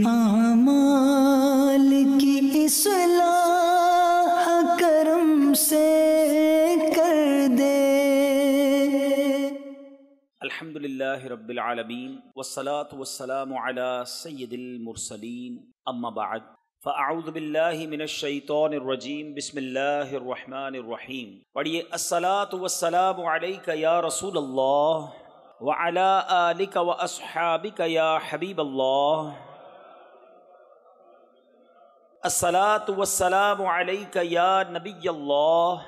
اعمال کی اصلاح کرم سے کر دے۔ الحمدللہ رب العالمین والصلاة والسلام علی سید المرسلین، اما بعد فاعوذ باللہ من الشیطان الرجیم، بسم اللہ الرحمن الرحیم۔ پڑھیے، الصلاة والسلام علیک یا رسول اللہ وعلی آلک واصحابک یا حبیب اللہ۔ الصلاة والسلام علیک یا نبی اللہ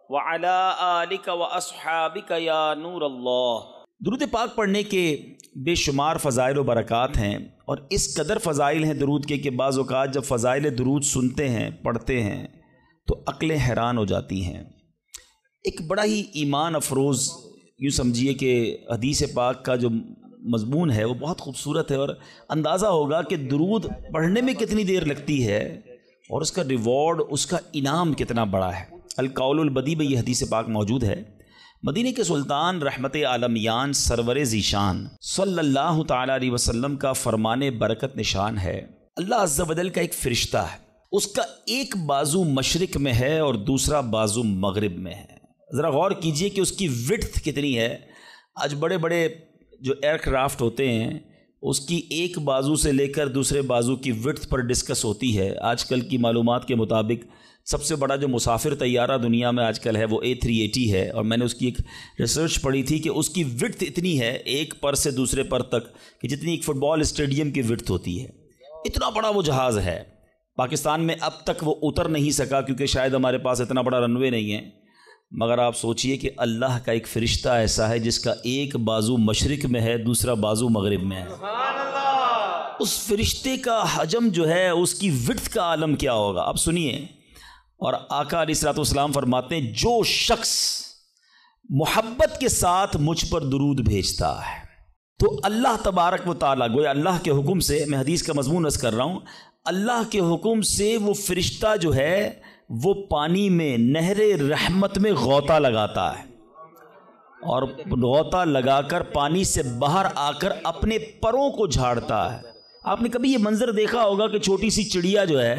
وعلی آلک واصحابک یا نور اللہ۔ درود پاک پڑھنے کے بے شمار فضائل و برکات ہیں، اور اس قدر فضائل ہیں درود کے کہ بعض اوقات جب فضائل درود سنتے ہیں، پڑھتے ہیں تو عقلیں حیران ہو جاتی ہیں۔ ایک بڑا ہی ایمان افروز یوں سمجھیے کہ حدیث پاک کا جو مضمون ہے وہ بہت خوبصورت ہے، اور اندازہ ہوگا کہ درود پڑھنے میں کتنی دیر لگتی ہے اور اس کا ریوارڈ، اس کا انعام کتنا بڑا ہے۔ القول البدیع میں یہ حدیث پاک موجود ہے۔ مدینہ کے سلطان رحمت عالمیان سرور ذیشان صلی اللہ تعالیٰ علیہ وسلم کا فرمان برکت نشان ہے، اللہ عز و جل کا ایک فرشتہ ہے، اس کا ایک بازو مشرق میں ہے اور دوسرا بازو مغرب میں ہے۔ ذرا غور کیجئے کہ اس کی وڈتھ کتنی ہے۔ آج بڑے بڑے جو ایئر کرافٹ ہوتے ہیں اس کی ایک بازو سے لے کر دوسرے بازو کی وڈتھ پر ڈسکس ہوتی ہے۔ آج کل کی معلومات کے مطابق سب سے بڑا جو مسافر طیارہ دنیا میں آج کل ہے وہ A380 ہے، اور میں نے اس کی ایک ریسرچ پڑھی تھی کہ اس کی وڈتھ اتنی ہے ایک پر سے دوسرے پر تک کہ جتنی ایک فٹ بال اسٹیڈیم کی وڈتھ ہوتی ہے۔ اتنا بڑا وہ جہاز ہے۔ پاکستان میں اب تک وہ اتر نہیں سکا کیونکہ شاید ہمارے پاس اتنا بڑا رن وے نہیں ہے، مگر آپ سوچئے کہ اللہ کا ایک فرشتہ ایسا ہے جس کا ایک بازو مشرق میں ہے، دوسرا بازو مغرب میں ہے۔ اس فرشتے کا حجم جو ہے، اس کی وڈتھ کا عالم کیا ہوگا، آپ سنیے۔ اور آقا علیہ الصلوۃ والسلام فرماتے ہیں جو شخص محبت کے ساتھ مجھ پر درود بھیجتا ہے تو اللہ تبارک و تعالیٰ، گویا اللہ کے حکم سے، میں حدیث کا مضمون عرض کر رہا ہوں، اللہ کے حکم سے وہ فرشتہ جو ہے وہ پانی میں نہر رحمت میں غوطہ لگاتا ہے، اور غوطہ لگا کر پانی سے باہر آ کر اپنے پروں کو جھاڑتا ہے۔ آپ نے کبھی یہ منظر دیکھا ہوگا کہ چھوٹی سی چڑیا جو ہے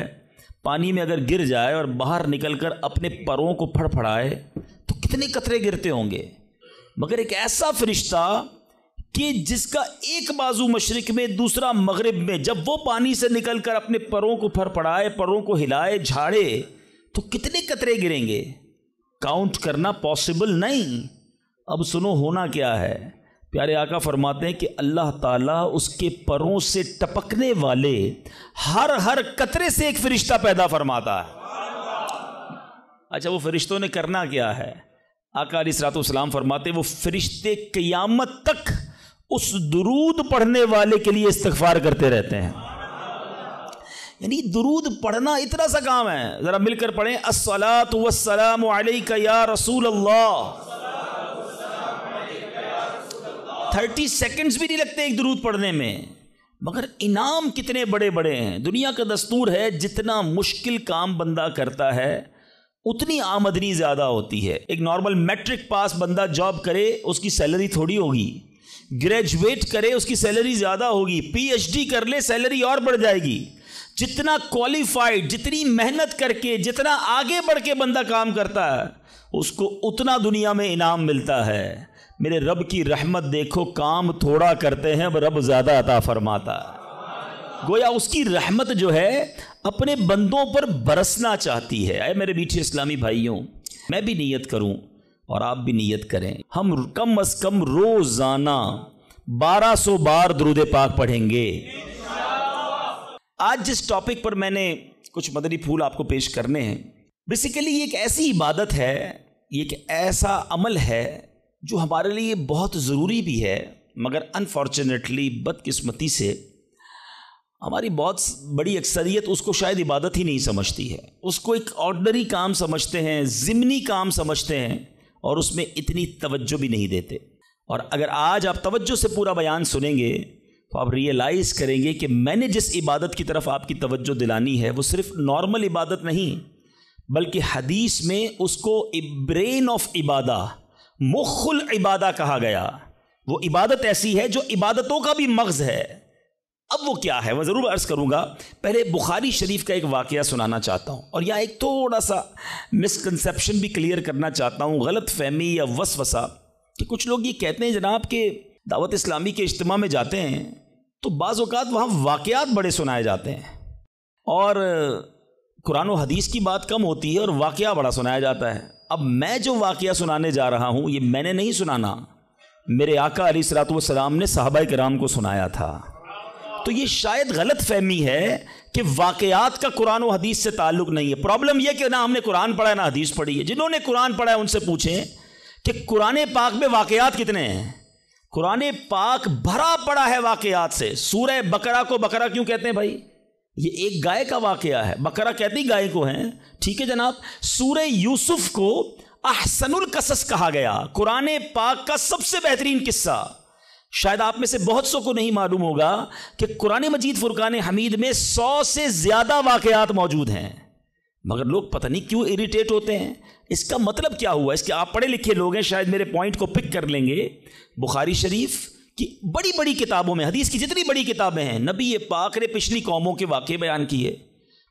پانی میں اگر گر جائے اور باہر نکل کر اپنے پروں کو پھڑ پھڑائے تو کتنے قطرے گرتے ہوں گے، مگر ایک ایسا فرشتہ کہ جس کا ایک بازو مشرق میں دوسرا مغرب میں، جب وہ پانی سے نکل کر اپنے پروں کو پھڑ پھڑائے، پروں کو ہلائے، جھاڑے تو کتنے قطرے گریں گے، کاؤنٹ کرنا پاسبل نہیں۔ اب سنو ہونا کیا ہے، پیارے آقا فرماتے ہیں کہ اللہ تعالیٰ اس کے پروں سے ٹپکنے والے ہر قطرے سے ایک فرشتہ پیدا فرماتا ہے۔ اچھا، وہ فرشتوں نے کرنا کیا ہے؟ آقا علیہ الصلوۃ والسلام فرماتے ہیں وہ فرشتے قیامت تک اس درود پڑھنے والے کے لیے استغفار کرتے رہتے ہیں۔ یعنی درود پڑھنا اتنا سا کام ہے، ذرا مل کر پڑھیں، الصلاۃ والسلام علیک یا رسول اللہ۔ 30 سیکنڈز بھی نہیں لگتے ایک درود پڑھنے میں، مگر انعام کتنے بڑے بڑے ہیں۔ دنیا کا دستور ہے جتنا مشکل کام بندہ کرتا ہے اتنی آمدنی زیادہ ہوتی ہے۔ ایک نارمل میٹرک پاس بندہ جاب کرے اس کی سیلری تھوڑی ہوگی، گریجویٹ کرے اس کی سیلری زیادہ ہوگی، PhD کر لے سیلری اور بڑھ جائے گی۔ جتنا کوالیفائڈ، جتنی محنت کر کے، جتنا آگے بڑھ کے بندہ کام کرتا ہے اس کو اتنا دنیا میں انعام ملتا ہے۔ میرے رب کی رحمت دیکھو، کام تھوڑا کرتے ہیں رب زیادہ عطا فرماتا ہے۔ گویا اس کی رحمت جو ہے اپنے بندوں پر برسنا چاہتی ہے۔ اے میرے میٹھے اسلامی بھائیوں، میں بھی نیت کروں اور آپ بھی نیت کریں، ہم کم از کم روزانہ 1200 بار درود پاک پڑھیں گے۔ آج جس ٹاپک پر میں نے کچھ مدنی پھول آپ کو پیش کرنے ہیں، بیسیکلی یہ ایک ایسی عبادت ہے، یہ ایک ایسا عمل ہے جو ہمارے لیے بہت ضروری بھی ہے، مگر انفارچونیٹلی بدقسمتی سے ہماری بہت بڑی اکثریت اس کو شاید عبادت ہی نہیں سمجھتی ہے، اس کو ایک آرڈنری کام سمجھتے ہیں، ضمنی کام سمجھتے ہیں، اور اس میں اتنی توجہ بھی نہیں دیتے۔ اور اگر آج آپ توجہ سے پورا بیان سنیں گے تو آپ ریئلائز کریں گے کہ میں نے جس عبادت کی طرف آپ کی توجہ دلانی ہے وہ صرف نارمل عبادت نہیں، بلکہ حدیث میں اس کو برین آف عبادہ، مخ العبادہ کہا گیا۔ وہ عبادت ایسی ہے جو عبادتوں کا بھی مغز ہے۔ اب وہ کیا ہے وہ ضرور عرض کروں گا۔ پہلے بخاری شریف کا ایک واقعہ سنانا چاہتا ہوں، اور یہاں ایک تھوڑا سا مسکنسیپشن بھی کلیئر کرنا چاہتا ہوں، غلط فہمی یا وسوسہ، کہ کچھ لوگ یہ کہتے ہیں جناب کہ دعوت اسلامی کے اجتماع میں جاتے ہیں تو بعض اوقات وہاں واقعات بڑے سنائے جاتے ہیں، اور قرآن و حدیث کی بات کم ہوتی ہے اور واقعہ بڑا سنایا جاتا ہے۔ اب میں جو واقعہ سنانے جا رہا ہوں یہ میں نے نہیں سنانا، میرے آقا علیہ الصلوۃ والسلام نے صحابہ کرام کو سنایا تھا۔ تو یہ شاید غلط فہمی ہے کہ واقعات کا قرآن و حدیث سے تعلق نہیں ہے۔ پرابلم یہ کہ نہ ہم نے قرآن پڑھا ہے نہ حدیث پڑھی ہے۔ جنہوں نے قرآن پڑھا ہے ان سے پوچھیں کہ قرآن پاک میں واقعات کتنے ہیں۔ قرآن پاک بھرا پڑا ہے واقعات سے۔ سورہ بقرہ کو بقرہ کیوں کہتے ہیں بھائی؟ یہ ایک گائے کا واقعہ ہے، بقرہ کہتی گائے کو ہیں، ٹھیک ہے جناب۔ سورہ یوسف کو احسن القصص کہا گیا، قرآن پاک کا سب سے بہترین قصہ۔ شاید آپ میں سے بہت سو کو نہیں معلوم ہوگا کہ قرآن مجید فرقان حمید میں 100 سے زیادہ واقعات موجود ہیں، مگر لوگ پتہ نہیں کیوں اریٹیٹ ہوتے ہیں۔ اس کا مطلب کیا ہوا؟ اس کے آپ پڑھے لکھے لوگ ہیں، شاید میرے پوائنٹ کو پک کر لیں گے۔ بخاری شریف کی بڑی بڑی کتابوں میں، حدیث کی جتنی بڑی کتابیں ہیں، نبی پاک نے پچھلی قوموں کے واقعے بیان کیے۔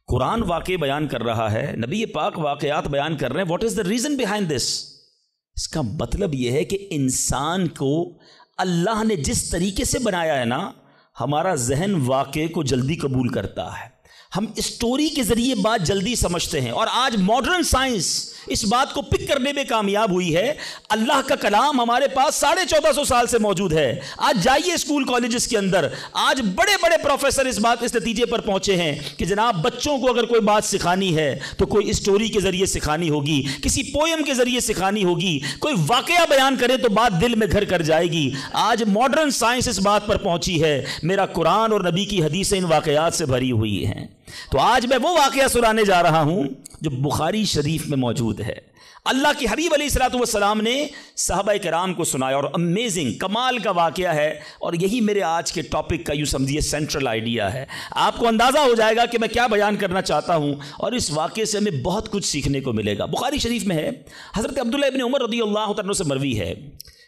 قرآن واقعے بیان کر رہا ہے، نبی پاک واقعات بیان کر رہے ہیں۔ What is the reason behind this? اس کا مطلب یہ ہے کہ انسان کو اللہ نے جس طریقے سے بنایا ہے نا، ہمارا ذہن واقعے کو جلدی قبول کرتا ہے، ہم اسٹوری کے ذریعے بات جلدی سمجھتے ہیں، اور آج ماڈرن سائنس اس بات کو پک کرنے میں کامیاب ہوئی ہے۔ اللہ کا کلام ہمارے پاس 1450 سال سے موجود ہے۔ آج جائیے اسکول کالجز کے اندر، آج بڑے بڑے پروفیسر اس نتیجے پر پہنچے ہیں کہ جناب بچوں کو اگر کوئی بات سکھانی ہے تو کوئی اسٹوری کے ذریعے سکھانی ہوگی، کسی پوئم کے ذریعے سکھانی ہوگی، کوئی واقعہ بیان کرے تو بات دل میں گھر کر جائے گی۔ آج ماڈرن سائنس اس بات پر پہنچی ہے، میرا قرآن اور نبی کی حدیثیں ان واقعات سے بھری ہوئی ہیں۔ تو آج میں وہ واقعہ سنانے جا رہا ہوں جو بخاری شریف میں موجود ہے۔ اللہ کے حبیب علیہ الصلوۃ والسلام نے صحابہ کرام کو سنایا، اور امیزنگ کمال کا واقعہ ہے، اور یہی میرے آج کے ٹاپک کا یوں سمجھیے سینٹرل آئیڈیا ہے۔ آپ کو اندازہ ہو جائے گا کہ میں کیا بیان کرنا چاہتا ہوں، اور اس واقعے سے ہمیں بہت کچھ سیکھنے کو ملے گا۔ بخاری شریف میں ہے، حضرت عبداللہ ابن عمر رضی اللہ تعالیٰ سے مروی ہے،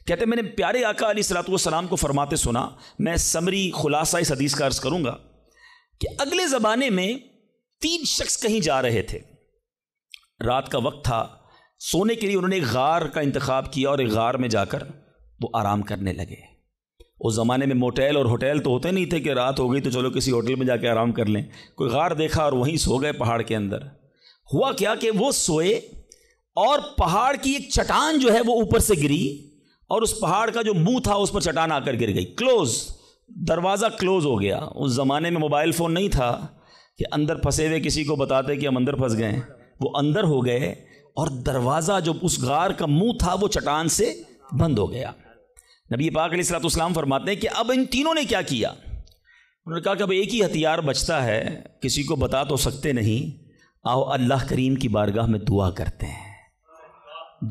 کہتے ہیں میں نے پیارے آقا علیہ الصلوۃ والسلام کو فرماتے سنا۔ میں سمری خلاصہ اس حدیث کا عرض کروں گا کہ اگلے زمانے میں 3 شخص کہیں جا رہے تھے، رات کا وقت تھا، سونے کے لیے انہوں نے ایک غار کا انتخاب کیا، اور ایک غار میں جا کر وہ آرام کرنے لگے۔ اس زمانے میں موٹیل اور ہوٹل تو ہوتے نہیں تھے کہ رات ہو گئی تو چلو کسی ہوٹل میں جا کے آرام کر لیں، کوئی غار دیکھا اور وہیں سو گئے پہاڑ کے اندر۔ ہوا کیا کہ وہ سوئے اور پہاڑ کی ایک چٹان جو ہے وہ اوپر سے گری، اور اس پہاڑ کا جو منہ تھا اس پر چٹان آ کر گر گئی، کلوز، دروازہ کلوز ہو گیا۔ اس زمانے میں موبائل فون نہیں تھا کہ اندر پھنسے ہوئے کسی کو بتاتے کہ ہم اندر پھنس گئے، وہ اندر ہو گئے، اور دروازہ جو اس غار کا منہ تھا وہ چٹان سے بند ہو گیا۔ نبی پاک علیہ الصلوۃ والسلام فرماتے ہیں کہ اب ان تینوں نے کیا کیا؟ انہوں نے کہا کہ اب ایک ہی ہتھیار بچتا ہے، کسی کو بتا تو سکتے نہیں، آؤ اللہ کریم کی بارگاہ میں دعا کرتے ہیں۔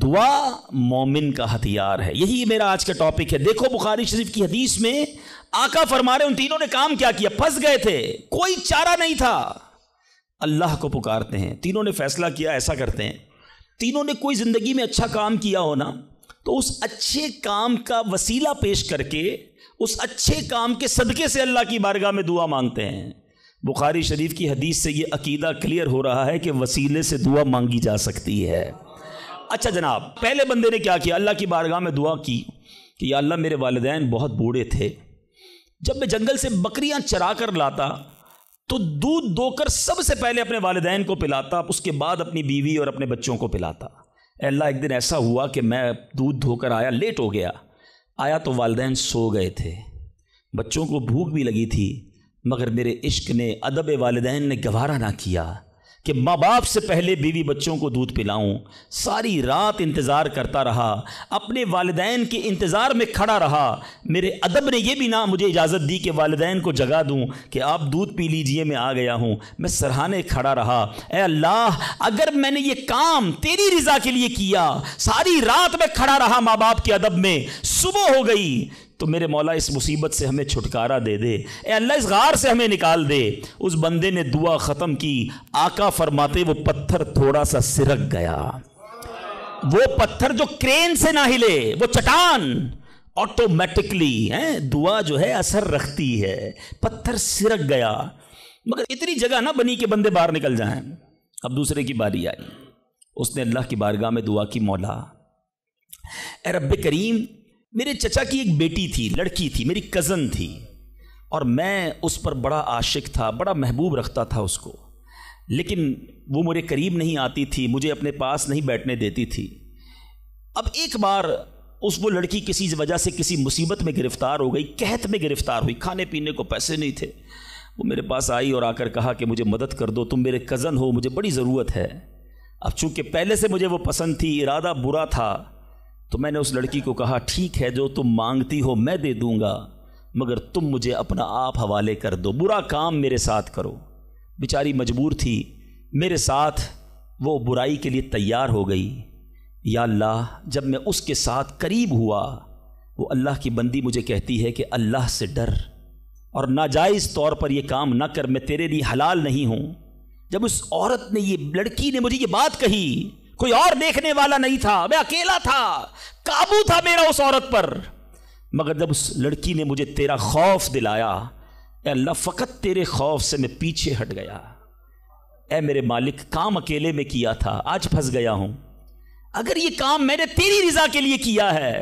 دعا مومن کا ہتھیار ہے، یہی میرا آج کا ٹاپک ہے۔ دیکھو بخاری شریف کی حدیث میں آقا فرما رہے ان تینوں نے کام کیا کیا؟ پھنس گئے تھے، کوئی چارہ نہیں تھا، اللہ کو پکارتے ہیں۔ تینوں نے فیصلہ کیا ایسا کرتے ہیں، تینوں نے کوئی زندگی میں اچھا کام کیا ہونا تو اس اچھے کام کا وسیلہ پیش کر کے اس اچھے کام کے صدقے سے اللہ کی بارگاہ میں دعا مانگتے ہیں۔ بخاری شریف کی حدیث سے یہ عقیدہ کلیئر ہو رہا ہے کہ وسیلے سے دعا مانگی جا سکتی ہے۔ اچھا جناب، پہلے بندے نے کیا کیا؟ اللہ کی بارگاہ میں دعا کی کہ یا اللہ میرے والدین بہت بوڑھے تھے، جب میں جنگل سے بکریاں چرا کر لاتا تو دودھ دو کر سب سے پہلے اپنے والدین کو پلاتا، اس کے بعد اپنی بیوی اور اپنے بچوں کو پلاتا۔ اے اللہ ایک دن ایسا ہوا کہ میں دودھ دھو کر آیا، لیٹ ہو گیا، آیا تو والدین سو گئے تھے، بچوں کو بھوک بھی لگی تھی، مگر میرے عشق نے، ادب والدین نے گوارا نہ کیا کہ ماں باپ سے پہلے بیوی بچوں کو دودھ پلاؤں۔ ساری رات انتظار کرتا رہا، اپنے والدین کے انتظار میں کھڑا رہا۔ میرے ادب نے یہ بھی نہ مجھے اجازت دی کہ والدین کو جگا دوں کہ آپ دودھ پی لیجئے، میں آ گیا ہوں۔ میں سرہانے کھڑا رہا، اے اللہ اگر میں نے یہ کام تیری رضا کے لیے کیا، ساری رات میں کھڑا رہا ماں باپ کے ادب میں، صبح ہو گئی تو میرے مولا اس مصیبت سے ہمیں چھٹکارا دے دے، اے اللہ اس غار سے ہمیں نکال دے۔ اس بندے نے دعا ختم کی، آقا فرماتے وہ پتھر تھوڑا سا سرک گیا، وہ پتھر جو کرین سے نہ ہلے، وہ چٹان آٹومیٹکلی دعا جو ہے اثر رکھتی ہے. پتھر سرک گیا مگر اتنی جگہ نہ بنی کہ بندے باہر نکل جائیں. اب دوسرے کی باری آئی. اس نے اللہ کی بارگاہ میں دعا کی, مولا اے رب کریم, میرے چچا کی ایک بیٹی تھی, لڑکی تھی, میری کزن تھی, اور میں اس پر بڑا عاشق تھا, بڑا محبوب رکھتا تھا اس کو, لیکن وہ میرے قریب نہیں آتی تھی, مجھے اپنے پاس نہیں بیٹھنے دیتی تھی. اب ایک بار وہ لڑکی کسی وجہ سے کسی مصیبت میں گرفتار ہو گئی, قحط میں گرفتار ہوئی, کھانے پینے کو پیسے نہیں تھے. وہ میرے پاس آئی اور آ کر کہا کہ مجھے مدد کر دو, تم میرے کزن ہو, مجھے بڑی ضرورت ہے. اب چونکہ پہلے سے مجھے وہ پسند تھی, ارادہ برا تھا, تو میں نے اس لڑکی کو کہا ٹھیک ہے جو تم مانگتی ہو میں دے دوں گا, مگر تم مجھے اپنا آپ حوالے کر دو, برا کام میرے ساتھ کرو. بیچاری مجبور تھی, میرے ساتھ وہ برائی کے لیے تیار ہو گئی. یا اللہ, جب میں اس کے ساتھ قریب ہوا, وہ اللہ کی بندی مجھے کہتی ہے کہ اللہ سے ڈر اور ناجائز طور پر یہ کام نہ کر, میں تیرے لیے حلال نہیں ہوں. جب اس عورت نے, یہ لڑکی نے مجھے یہ بات کہی, کوئی اور دیکھنے والا نہیں تھا, میں اکیلا تھا, قابو تھا میرا اس عورت پر, مگر جب اس لڑکی نے مجھے تیرا خوف دلایا, اے اللہ فقط تیرے خوف سے میں پیچھے ہٹ گیا. اے میرے مالک, کام اکیلے میں کیا تھا, آج پھنس گیا ہوں. اگر یہ کام میں نے تیری رضا کے لیے کیا ہے,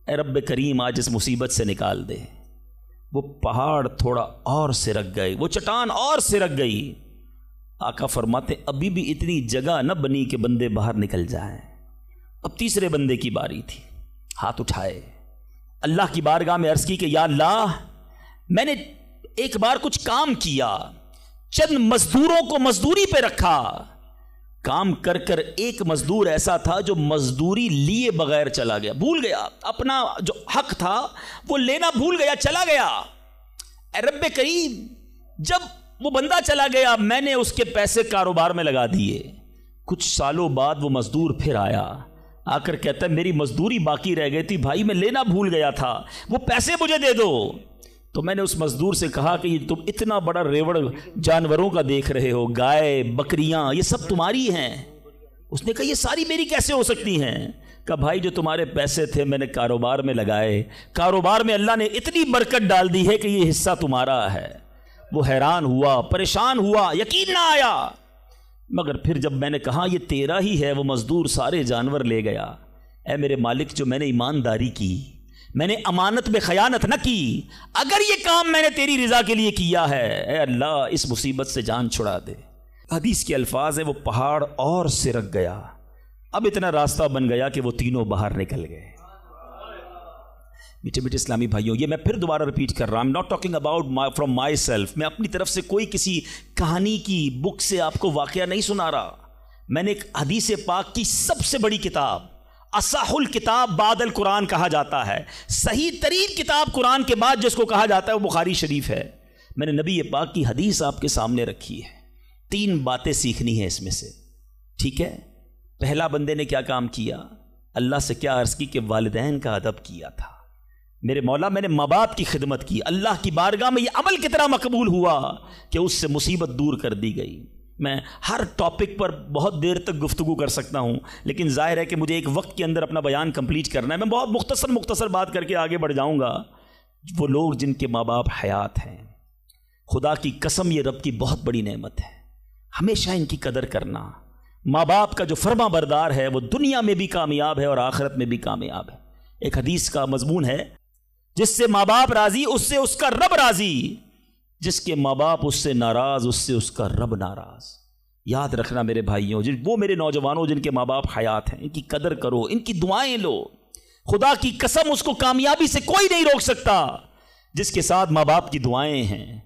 اے رب کریم آج اس مصیبت سے نکال دے. وہ پہاڑ تھوڑا اور سرک گئے, وہ چٹان اور سرک گئی. آقا فرماتے ابھی بھی اتنی جگہ نہ بنی کہ بندے باہر نکل جائیں. اب تیسرے بندے کی باری تھی, ہاتھ اٹھائے, اللہ کی بارگاہ میں عرض کی کہ یا اللہ, میں نے ایک بار کچھ کام کیا, چند مزدوروں کو مزدوری پہ رکھا, کام کر کر ایک مزدور ایسا تھا جو مزدوری لیے بغیر چلا گیا, بھول گیا اپنا جو حق تھا وہ لینا بھول گیا, چلا گیا. اے رب کریم, جب وہ بندہ چلا گیا, میں نے اس کے پیسے کاروبار میں لگا دیے. کچھ سالوں بعد وہ مزدور پھر آیا, آ کر کہتا ہے میری مزدوری باقی رہ گئی تھی بھائی, میں لینا بھول گیا تھا, وہ پیسے مجھے دے دو. تو میں نے اس مزدور سے کہا کہ تم اتنا بڑا ریوڑ جانوروں کا دیکھ رہے ہو, گائے بکریاں یہ سب تمہاری ہیں. اس نے کہا یہ ساری میری کیسے ہو سکتی ہیں؟ کہا بھائی جو تمہارے پیسے تھے میں نے کاروبار میں لگائے, کاروبار میں اللہ نے اتنی برکت ڈال دی ہے کہ یہ حصہ تمہارا ہے. وہ حیران ہوا, پریشان ہوا, یقین نہ آیا. مگر پھر جب میں نے کہا یہ تیرا ہی ہے, وہ مزدور سارے جانور لے گیا. اے میرے مالک, جو میں نے ایمانداری کی, میں نے امانت میں خیانت نہ کی, اگر یہ کام میں نے تیری رضا کے لیے کیا ہے, اے اللہ اس مصیبت سے جان چھڑا دے. حدیث کے الفاظ ہیں وہ پہاڑ اور سرک گیا. اب اتنا راستہ بن گیا کہ وہ تینوں باہر نکل گئے. میٹھے میٹھے اسلامی بھائیوں, یہ میں پھر دوبارہ ریپیٹ کر رہا ہوں, not talking about from myself, میں اپنی طرف سے کوئی کسی کہانی کی بک سے آپ کو واقعہ نہیں سنا رہا. میں نے ایک حدیث پاک کی سب سے بڑی کتاب, اصح الکتاب بعد القرآن کہا جاتا ہے, صحیح ترین کتاب قرآن کے بعد جس کو کہا جاتا ہے وہ بخاری شریف ہے. میں نے نبی پاک کی حدیث آپ کے سامنے رکھی ہے. 3 باتیں سیکھنی ہیں اس میں سے, ٹھیک ہے. پہلا بندے نے کیا کام کیا, اللہ سے کیا عرض کی کہ والدین کا ادب کیا تھا. میرے مولا میں نے ماں باپ کی خدمت کی, اللہ کی بارگاہ میں یہ عمل کتنا مقبول ہوا کہ اس سے مصیبت دور کر دی گئی. میں ہر ٹاپک پر بہت دیر تک گفتگو کر سکتا ہوں, لیکن ظاہر ہے کہ مجھے ایک وقت کے اندر اپنا بیان کمپلیٹ کرنا ہے. میں بہت مختصر بات کر کے آگے بڑھ جاؤں گا. وہ لوگ جن کے ماں باپ حیات ہیں, خدا کی قسم یہ رب کی بہت بڑی نعمت ہے, ہمیشہ ان کی قدر کرنا. ماں باپ کا جو فرما بردار ہے وہ دنیا میں بھی کامیاب ہے اور آخرت میں بھی کامیاب ہے. ایک حدیث کا مضمون ہے, جس سے ماں باپ راضی اس سے اس کا رب راضی, جس کے ماں باپ اس سے ناراض اس سے اس کا رب ناراض. یاد رکھنا میرے بھائیوں, وہ میرے نوجوانوں جن کے ماں باپ حیات ہیں, ان کی قدر کرو, ان کی دعائیں لو. خدا کی قسم اس کو کامیابی سے کوئی نہیں روک سکتا جس کے ساتھ ماں باپ کی دعائیں ہیں,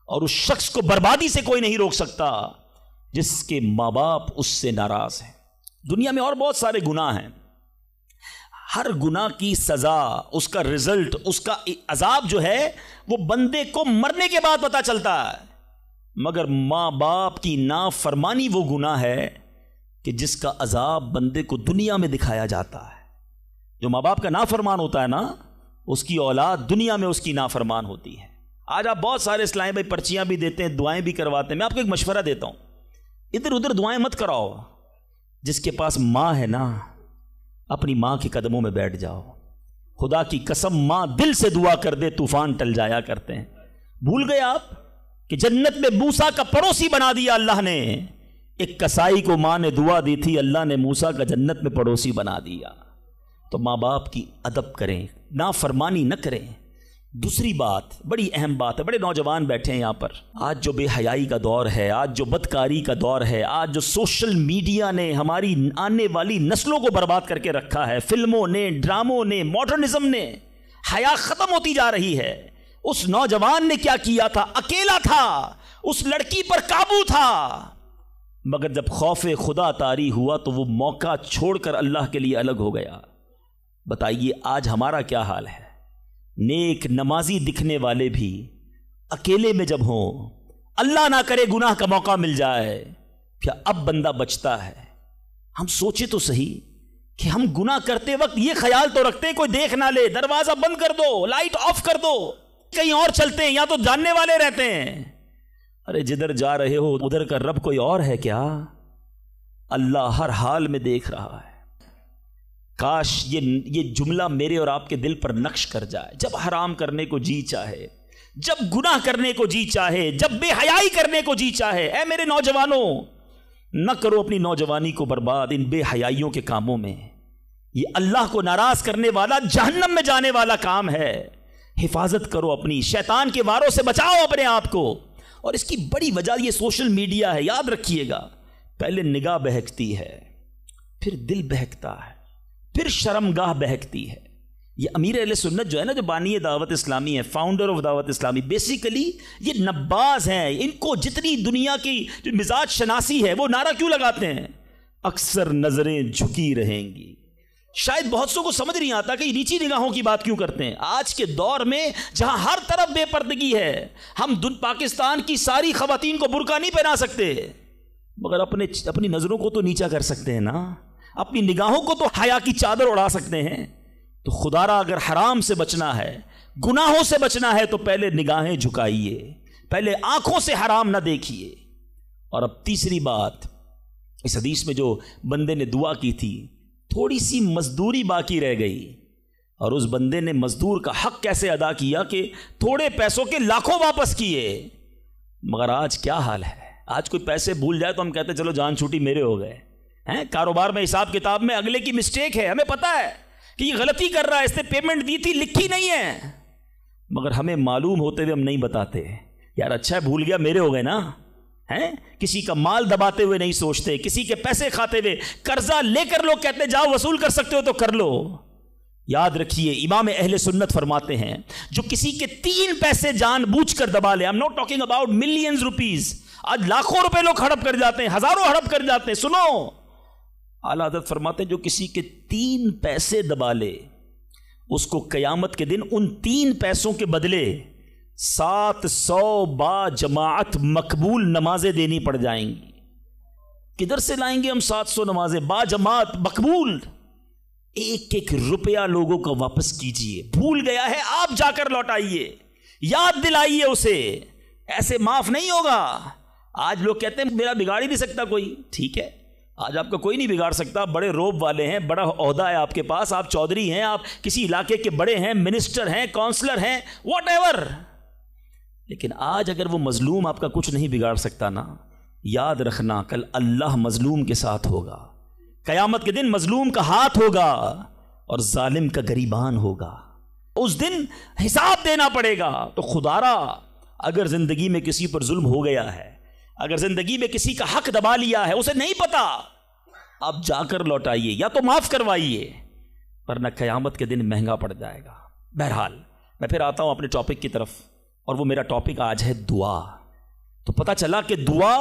اور اس شخص کو بربادی سے کوئی نہیں روک سکتا جس کے ماں باپ اس سے ناراض ہیں. دنیا میں اور بہت سارے گناہ ہیں, ہر گناہ کی سزا, اس کا رزلٹ, اس کا عذاب جو ہے وہ بندے کو مرنے کے بعد پتہ چلتا ہے. مگر ماں باپ کی نافرمانی وہ گناہ ہے کہ جس کا عذاب بندے کو دنیا میں دکھایا جاتا ہے. جو ماں باپ کا نافرمان ہوتا ہے نا, اس کی اولاد دنیا میں اس کی نافرمان ہوتی ہے. آج آپ بہت سارے اسلام بھائی پرچیاں بھی دیتے ہیں, دعائیں بھی کرواتے ہیں. میں آپ کو ایک مشورہ دیتا ہوں, ادھر ادھر دعائیں مت کراؤ. جس کے پاس ماں ہے نا, اپنی ماں کے قدموں میں بیٹھ جاؤ, خدا کی قسم ماں دل سے دعا کر دے طوفان ٹل جایا کرتے ہیں۔ بھول گئے آپ کہ جنت میں موسیٰ کا پڑوسی بنا دیا اللہ نے؟ ایک کسائی کو ماں نے دعا دی تھی، اللہ نے موسیٰ کا جنت میں پڑوسی بنا دیا۔ تو ماں باپ کی ادب کریں، نافرمانی نہ کریں۔ دوسری بات، بڑی اہم بات ہے، بڑے نوجوان بیٹھے ہیں یہاں پر، آج جو بے حیائی کا دور ہے، آج جو بدکاری کا دور ہے، آج جو سوشل میڈیا نے ہماری آنے والی نسلوں کو برباد کر کے رکھا ہے، فلموں نے، ڈراموں نے، ماڈرنزم نے، حیا ختم ہوتی جا رہی ہے۔ اس نوجوان نے کیا کیا تھا؟ اکیلا تھا، اس لڑکی پر قابو تھا، مگر جب خوف خدا طاری ہوا تو وہ موقع چھوڑ کر اللہ کے لیے الگ ہو گیا۔ بتائیے آج ہمارا کیا حال ہے؟ نیک نمازی دکھنے والے بھی اکیلے میں جب ہوں، اللہ نہ کرے گناہ کا موقع مل جائے، کیا اب بندہ بچتا ہے؟ ہم سوچے تو صحیح کہ ہم گناہ کرتے وقت یہ خیال تو رکھتے ہیں کوئی دیکھ نہ لے، دروازہ بند کر دو، لائٹ آف کر دو، کہیں اور چلتے ہیں، یا تو جاننے والے رہتے ہیں۔ ارے جدھر جا رہے ہو ادھر کا رب کوئی اور ہے کیا؟ اللہ ہر حال میں دیکھ رہا ہے۔ کاش یہ جملہ میرے اور آپ کے دل پر نقش کر جائے۔ جب حرام کرنے کو جی چاہے، جب گناہ کرنے کو جی چاہے، جب بے حیائی کرنے کو جی چاہے، اے میرے نوجوانوں، نہ کرو اپنی نوجوانی کو برباد ان بے حیائیوں کے کاموں میں۔ یہ اللہ کو ناراض کرنے والا، جہنم میں جانے والا کام ہے۔ حفاظت کرو اپنی، شیطان کے واروں سے بچاؤ اپنے آپ کو۔ اور اس کی بڑی وجہ یہ سوشل میڈیا ہے، یاد رکھیے گا۔ پہلے نگاہ بہکتی ہے، پھر دل بہکتا ہے، پھر شرمگاہ بہکتی ہے۔ یہ امیر اہل سنت جو ہے نا، جو بانی دعوت اسلامی ہے، فاؤنڈر آف دعوت اسلامی، بیسیکلی یہ نباز ہیں۔ ان کو جتنی دنیا کی جو مزاج شناسی ہے وہ نعرہ کیوں لگاتے ہیں؟ اکثر نظریں جھکی رہیں گی۔ شاید بہت سو کو سمجھ نہیں آتا کہ یہ نیچی نگاہوں کی بات کیوں کرتے ہیں۔ آج کے دور میں جہاں ہر طرف بے پردگی ہے، ہم پاکستان کی ساری خواتین کو برقع نہیں پہنا سکتے، مگر اپنی نظروں کو تو نیچا کر سکتے ہیں نا، اپنی نگاہوں کو تو حیا کی چادر اڑا سکتے ہیں۔ تو خدا را اگر حرام سے بچنا ہے، گناہوں سے بچنا ہے، تو پہلے نگاہیں جھکائیے، پہلے آنکھوں سے حرام نہ دیکھیے۔ اور اب تیسری بات، اس حدیث میں جو بندے نے دعا کی تھی، تھوڑی سی مزدوری باقی رہ گئی، اور اس بندے نے مزدور کا حق کیسے ادا کیا کہ تھوڑے پیسوں کے لاکھوں واپس کیے۔ مگر آج کیا حال ہے؟ آج کوئی پیسے بھول جائے تو ہم کہتے چلو جان چھوٹی میرے ہو گئے ہیں۔ کاروبار میں، حساب کتاب میں اگلے کی مسٹیک ہے، ہمیں پتہ ہے کہ یہ غلطی کر رہا ہے، اس نے پیمنٹ دی تھی، لکھی نہیں ہے، مگر ہمیں معلوم ہوتے ہوئے ہم نہیں بتاتے۔ یار اچھا ہے بھول گیا، میرے ہو گئے نا، ہیں؟ کسی کا مال دباتے ہوئے نہیں سوچتے، کسی کے پیسے کھاتے ہوئے، قرضہ لے کر لوگ کہتے جاؤ وصول کر سکتے ہو تو کر لو۔ یاد رکھیے امام اہل سنت فرماتے ہیں، جو کسی کے 3 پیسے جان بوجھ کر دبا لے، I'm not talking about millions rupees، آج لاکھوں روپے لوگ ہڑپ کر جاتے ہیں، ہزاروں ہڑپ کر جاتے ہیں۔ سنو، اعلیٰ حضرت فرماتے ہیں جو کسی کے 3 پیسے دبا لے، اس کو قیامت کے دن ان 3 پیسوں کے بدلے 700 با جماعت مقبول نمازیں دینی پڑ جائیں گی۔ کدھر سے لائیں گے ہم 700 نمازیں با جماعت مقبول؟ ایک ایک روپیہ لوگوں کا واپس کیجئے۔ بھول گیا ہے آپ جا کر لوٹائیے، یاد دلائیے اسے، ایسے معاف نہیں ہوگا۔ آج لوگ کہتے ہیں میرا بگاڑ ہی نہیں سکتا کوئی، ٹھیک ہے، آج آپ کا کوئی نہیں بگاڑ سکتا، بڑے روب والے ہیں، بڑا عہدہ ہے آپ کے پاس، آپ چودھری ہیں، آپ کسی علاقے کے بڑے ہیں، منسٹر ہیں، کونسلر ہیں، واٹ ایور، لیکن آج اگر وہ مظلوم آپ کا کچھ نہیں بگاڑ سکتا نا، یاد رکھنا کل اللہ مظلوم کے ساتھ ہوگا، قیامت کے دن مظلوم کا ہاتھ ہوگا اور ظالم کا گریبان ہوگا، اس دن حساب دینا پڑے گا۔ تو خدا را اگر زندگی میں کسی پر ظلم ہو گیا ہے، اگر زندگی میں کسی کا حق دبا لیا ہے، اسے نہیں پتا، آپ جا کر لوٹائیے یا تو معاف کروائیے، ورنہ قیامت کے دن مہنگا پڑ جائے گا۔ بہرحال میں پھر آتا ہوں اپنے ٹاپک کی طرف، اور وہ میرا ٹاپک آج ہے دعا۔ تو پتہ چلا کہ دعا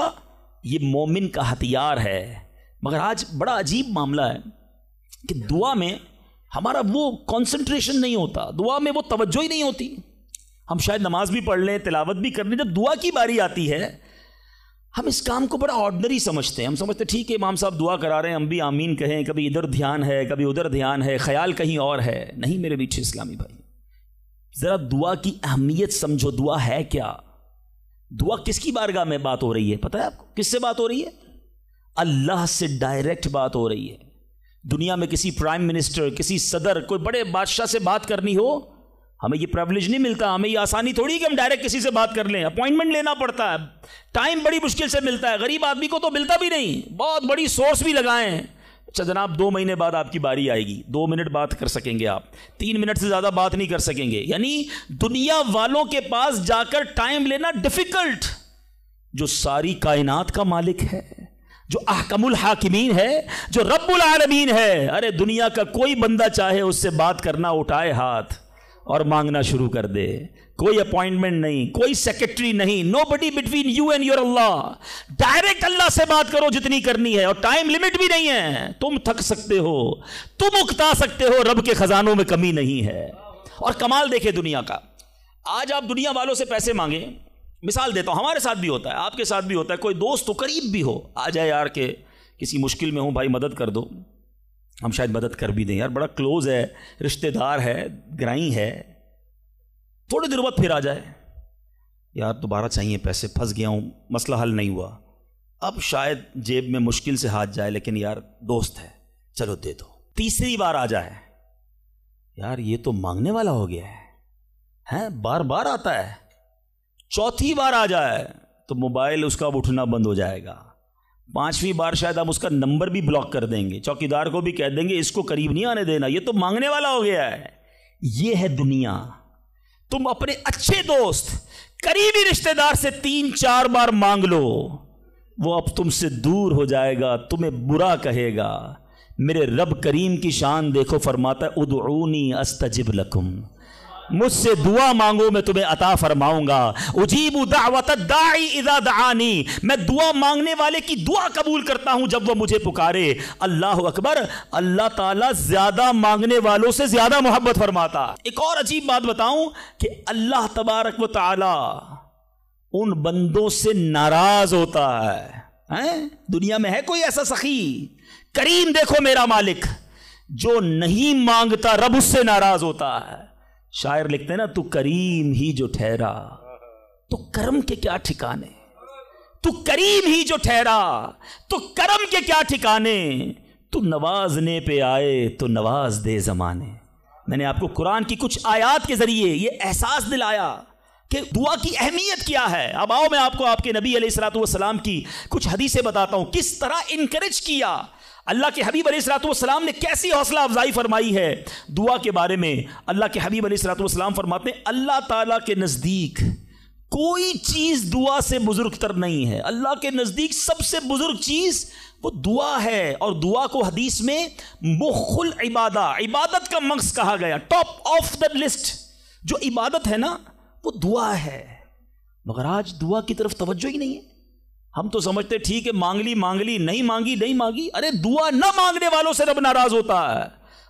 یہ مومن کا ہتھیار ہے، مگر آج بڑا عجیب معاملہ ہے کہ دعا میں ہمارا وہ کنسنٹریشن نہیں ہوتا، دعا میں وہ توجہ ہی نہیں ہوتی۔ ہم شاید نماز بھی پڑھ لیں، تلاوت بھی کر لیں، جب دعا کی باری آتی ہے ہم اس کام کو بڑا آرڈنری سمجھتے ہیں۔ ہم سمجھتے ٹھیک ہے امام صاحب دعا کرا رہے ہیں، ہم بھی آمین کہیں، کبھی ادھر دھیان ہے، کبھی ادھر دھیان ہے، خیال کہیں اور ہے۔ نہیں میرے میٹھے اسلامی بھائی، ذرا دعا کی اہمیت سمجھو۔ دعا ہے کیا؟ دعا کس کی بارگاہ میں بات ہو رہی ہے؟ پتہ ہے آپ کو کس سے بات ہو رہی ہے؟ اللہ سے ڈائریکٹ بات ہو رہی ہے۔ دنیا میں کسی پرائم منسٹر، کسی صدر، کوئی بڑے بادشاہ سے بات کرنی ہو، ہمیں یہ پریولیج نہیں ملتا، ہمیں یہ آسانی تھوڑی کہ ہم ڈائریکٹ کسی سے بات کر لیں، اپوائنٹمنٹ لینا پڑتا ہے، ٹائم بڑی مشکل سے ملتا ہے، غریب آدمی کو تو ملتا بھی نہیں، بہت بڑی سورس بھی لگائیں، اچھا جناب 2 مہینے بعد آپ کی باری آئے گی، 2 منٹ بات کر سکیں گے آپ، 3 منٹ سے زیادہ بات نہیں کر سکیں گے، یعنی دنیا والوں کے پاس جا کر ٹائم لینا ڈیفیکلٹ۔ جو ساری کائنات کا مالک ہے، جو احکم الحاکمین ہے، جو رب العالمین ہے، ارے دنیا کا کوئی بندہ چاہے اس سے بات کرنا اٹھائے ہاتھ اور مانگنا شروع کر دے، کوئی اپوائنٹمنٹ نہیں، کوئی سیکرٹری نہیں، nobody between you and your اللہ، ڈائریکٹ اللہ سے بات کرو جتنی کرنی ہے، اور ٹائم لمٹ بھی نہیں ہے، تم تھک سکتے ہو، تم اکتا سکتے ہو، رب کے خزانوں میں کمی نہیں ہے۔ اور کمال دیکھے دنیا کا، آج آپ دنیا والوں سے پیسے مانگیں، مثال دیتا ہوں، ہمارے ساتھ بھی ہوتا ہے، آپ کے ساتھ بھی ہوتا ہے، کوئی دوست تو قریب بھی ہو، آ جائے یار کہ کسی مشکل میں ہوں بھائی مدد کر دو، ہم شاید مدد کر بھی دیں، یار بڑا کلوز ہے، رشتہ دار ہے، گرائی ہے، تھوڑے دیر بعد پھر آ جائے، یار دوبارہ چاہیے پیسے، پھنس گیا ہوں، مسئلہ حل نہیں ہوا، اب شاید جیب میں مشکل سے ہاتھ جائے، لیکن یار دوست ہے چلو دے دو، تیسری بار آ جائے، یار یہ تو مانگنے والا ہو گیا ہے، بار بار آتا ہے، چوتھی بار آ جائے تو موبائل اس کا اٹھنا بند ہو جائے گا، 5ویں بار شاید ہم اس کا نمبر بھی بلاک کر دیں گے، چوکیدار کو بھی کہہ دیں گے اس کو قریب نہیں آنے دینا، یہ تو مانگنے والا ہو گیا ہے۔ یہ ہے دنیا، تم اپنے اچھے دوست، قریبی رشتہ دار سے 3-4 بار مانگ لو، وہ اب تم سے دور ہو جائے گا، تمہیں برا کہے گا۔ میرے رب کریم کی شان دیکھو، فرماتا ہے ادعونی استجب لکم، مجھ سے دعا مانگو میں تمہیں عطا فرماؤں گا، اجیب دعوت الداعی اذا دعانی، میں دعا مانگنے والے کی دعا قبول کرتا ہوں جب وہ مجھے پکارے۔ اللہ اکبر، اللہ تعالیٰ زیادہ مانگنے والوں سے زیادہ محبت فرماتا۔ ایک اور عجیب بات بتاؤں کہ اللہ تبارک و تعالی ان بندوں سے ناراض ہوتا ہے، دنیا میں ہے کوئی ایسا سخی کریم، دیکھو میرا مالک، جو نہیں مانگتا رب اس سے ناراض ہوتا ہے۔ شاعر لکھتے ہیں نا، تو کریم ہی جو ٹھہرا تو کرم کے کیا ٹھکانے، تو کریم ہی جو ٹھہرا تو کرم کے کیا ٹھکانے، تو نوازنے پہ آئے تو نواز دے زمانے۔ میں نے آپ کو قرآن کی کچھ آیات کے ذریعے یہ احساس دلایا کہ دعا کی اہمیت کیا ہے۔ اب آؤ میں آپ کو آپ کے نبی علیہ الصلوۃ والسلام کی کچھ حدیثیں بتاتا ہوں، کس طرح انکریج کیا اللہ کے حبیب علیہ الصلوۃ والسلام نے، کیسی حوصلہ افزائی فرمائی ہے دعا کے بارے میں۔ اللہ کے حبیب علیہ الصلوۃ والسلام فرماتے ہیں اللہ تعالیٰ کے نزدیک کوئی چیز دعا سے بزرگ تر نہیں ہے، اللہ کے نزدیک سب سے بزرگ چیز وہ دعا ہے، اور دعا کو حدیث میں مخ العبادہ، عبادت کا مغز کہا گیا، ٹاپ آف دا لسٹ جو عبادت ہے نا وہ دعا ہے، مگر آج دعا کی طرف توجہ ہی نہیں ہے۔ ہم تو سمجھتے ٹھیک ہے مانگ لی نہیں مانگی، ارے دعا نہ مانگنے والوں سے رب ناراض ہوتا ہے،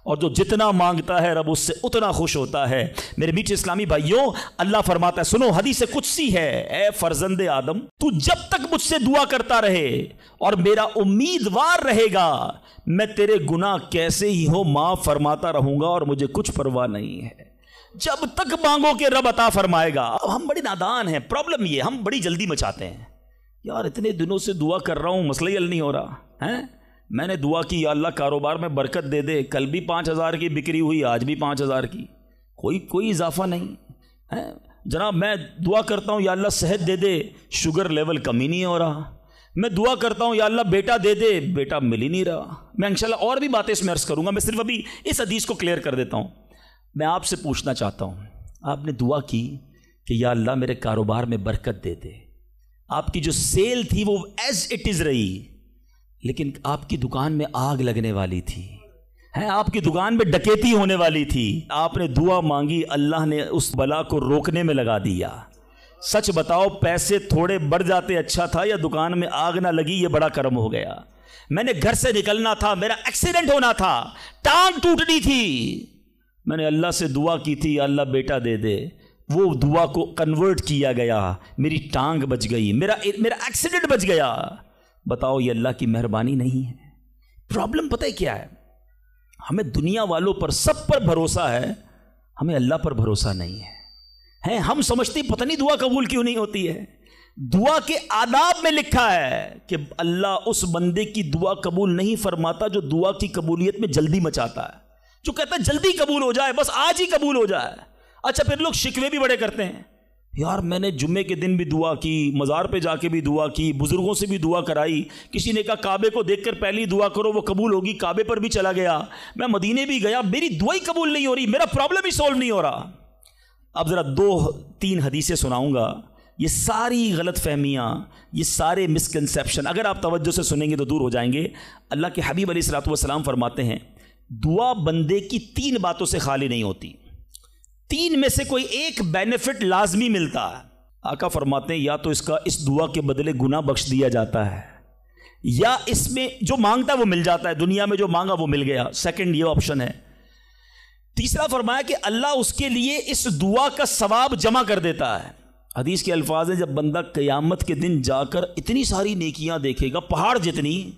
اور جو جتنا مانگتا ہے رب اس سے اتنا خوش ہوتا ہے۔ میرے میٹھے اسلامی بھائیوں، اللہ فرماتا ہے، سنو حدیث قدسی ہے، اے فرزند آدم، تو جب تک مجھ سے دعا کرتا رہے اور میرا امیدوار رہے گا، میں تیرے گناہ کیسے ہی ہو معاف فرماتا رہوں گا، اور مجھے کچھ پرواہ نہیں ہے۔ جب تک مانگو کہ رب عطا فرمائے گا۔ اب ہم بڑے نادان ہیں، پرابلم یہ ہم بڑی جلدی مچاتے ہیں، یار اتنے دنوں سے دعا کر رہا ہوں مسئلہ ہی حل نہیں ہو رہا ہے، میں نے دعا کی یا اللہ کاروبار میں برکت دے دے، کل بھی 5,000 کی بکری ہوئی، آج بھی 5,000 کی، کوئی اضافہ نہیں ہے۔ جناب میں دعا کرتا ہوں یا اللہ صحت دے دے، شوگر لیول کم ہی نہیں ہو رہا، میں دعا کرتا ہوں یا اللہ بیٹا دے دے، بیٹا مل ہی نہیں رہا۔ میں انشاءاللہ اور بھی باتیں اس میں عرض کروں گا، میں صرف ابھی اس حدیث کو کلیئر کر دیتا ہوں۔ میں آپ سے پوچھنا چاہتا ہوں، آپ نے دعا کی کہ یا اللہ میرے کاروبار میں برکت دے دے، آپ کی جو سیل تھی وہ ایز اٹ از رہی، لیکن آپ کی دکان میں آگ لگنے والی تھی، آپ کی دکان میں ڈکیتی ہونے والی تھی، آپ نے دعا مانگی، اللہ نے اس بلا کو روکنے میں لگا دیا۔ سچ بتاؤ پیسے تھوڑے بڑھ جاتے اچھا تھا، یا دکان میں آگ نہ لگی یہ بڑا کرم ہو گیا؟ میں نے گھر سے نکلنا تھا، میرا ایکسیڈنٹ ہونا تھا، ٹانگ ٹوٹنی تھی، میں نے اللہ سے دعا کی تھی یا اللہ بیٹا دے دے، وہ دعا کو کنورٹ کیا گیا، میری ٹانگ بچ گئی، میرا ایکسیڈنٹ بچ گیا۔ بتاؤ یہ اللہ کی مہربانی نہیں ہے؟ پرابلم پتہ ہے کیا ہے، ہمیں دنیا والوں پر سب پر بھروسہ ہے، ہمیں اللہ پر بھروسہ نہیں ہے۔ ہم سمجھتے پتہ نہیں دعا قبول کیوں نہیں ہوتی ہے، دعا کے آداب میں لکھا ہے کہ اللہ اس بندے کی دعا قبول نہیں فرماتا جو دعا کی قبولیت میں جلدی مچاتا ہے، جو کہتا ہے جلدی قبول ہو جائے، بس آج ہی قبول ہو جائے۔ اچھا پھر لوگ شکوے بھی بڑے کرتے ہیں، یار میں نے جمعے کے دن بھی دعا کی، مزار پہ جا کے بھی دعا کی، بزرگوں سے بھی دعا کرائی، کسی نے کہا کعبے کو دیکھ کر پہلی دعا کرو وہ قبول ہوگی، کعبے پر بھی چلا گیا، میں مدینے بھی گیا، میری دعا ہی قبول نہیں ہو رہی، میرا پرابلم ہی سولو نہیں ہو رہا۔ اب ذرا 2-3 حدیثیں سناؤں گا، یہ ساری غلط فہمیاں، یہ سارے مسکنسیپشن اگر آپ توجہ سے سنیں گے تو دور ہو جائیں گے۔ اللہ کے حبیب علیہ الصلوۃ والسلام فرماتے ہیں دعا بندے کی 3 باتوں سے خالی نہیں ہوتی، 3 میں سے کوئی ایک بینیفٹ لازمی ملتا ہے۔ آقا فرماتے ہیں یا تو اس دعا کے بدلے گناہ بخش دیا جاتا ہے، یا اس میں جو مانگتا ہے وہ مل جاتا ہے، دنیا میں جو مانگا وہ مل گیا، سیکنڈ یہ آپشن ہے۔ تیسرا فرمایا کہ اللہ اس کے لیے اس دعا کا ثواب جمع کر دیتا ہے۔ حدیث کے الفاظ ہیں جب بندہ قیامت کے دن جا کر اتنی ساری نیکیاں دیکھے گا، پہاڑ جتنی،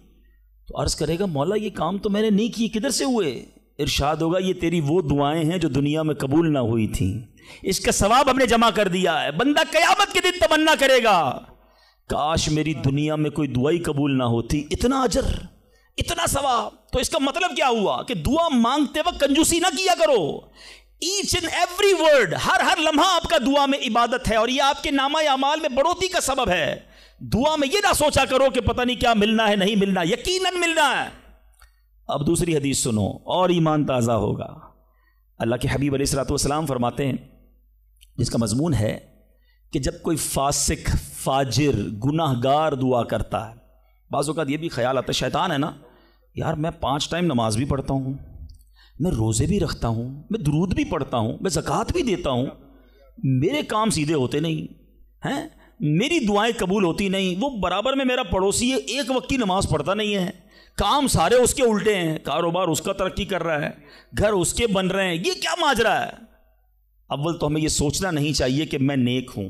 تو عرض کرے گا مولا یہ کام تو میں نے نہیں کیے، کدھر سے ہوئے؟ ارشاد ہوگا یہ تیری وہ دعائیں ہیں جو دنیا میں قبول نہ ہوئی تھیں، اس کا ثواب ہم نے جمع کر دیا ہے۔ بندہ قیامت کے دن تمنا کرے گا کاش میری دنیا میں کوئی دعائی قبول نہ ہوتی، اتنا اجر، اتنا ثواب۔ تو اس کا مطلب کیا ہوا کہ دعا مانگتے وقت کنجوسی نہ کیا کرو، ایچ اینڈ ایوری ورڈ، ہر لمحہ آپ کا دعا میں عبادت ہے، اور یہ آپ کے نامہ اعمال میں بڑھوتری کا سبب ہے۔ دعا میں یہ نہ سوچا کرو کہ پتہ نہیں کیا ملنا ہے، نہیں ملنا، یقیناً ملنا ہے۔ اب دوسری حدیث سنو اور ایمان تازہ ہوگا۔ اللہ کے حبیب علیہ الصلوۃ والسلام فرماتے ہیں جس کا مضمون ہے کہ جب کوئی فاسق، فاجر، گناہ گار دعا کرتا ہے، بعض اوقات یہ بھی خیال آتا ہے شیطان ہے نا، یار میں 5 ٹائم نماز بھی پڑھتا ہوں، میں روزے بھی رکھتا ہوں، میں درود بھی پڑھتا ہوں، میں زکوٰۃ بھی دیتا ہوں، میرے کام سیدھے ہوتے نہیں ہیں، میری دعائیں قبول ہوتی نہیں، وہ برابر میں میرا پڑوسی ہے، ایک وقت کی نماز پڑھتا نہیں ہے، کام سارے اس کے الٹے ہیں، کاروبار اس کا ترقی کر رہا ہے، گھر اس کے بن رہے ہیں، یہ کیا ماجرا ہے؟ اول تو ہمیں یہ سوچنا نہیں چاہیے کہ میں نیک ہوں،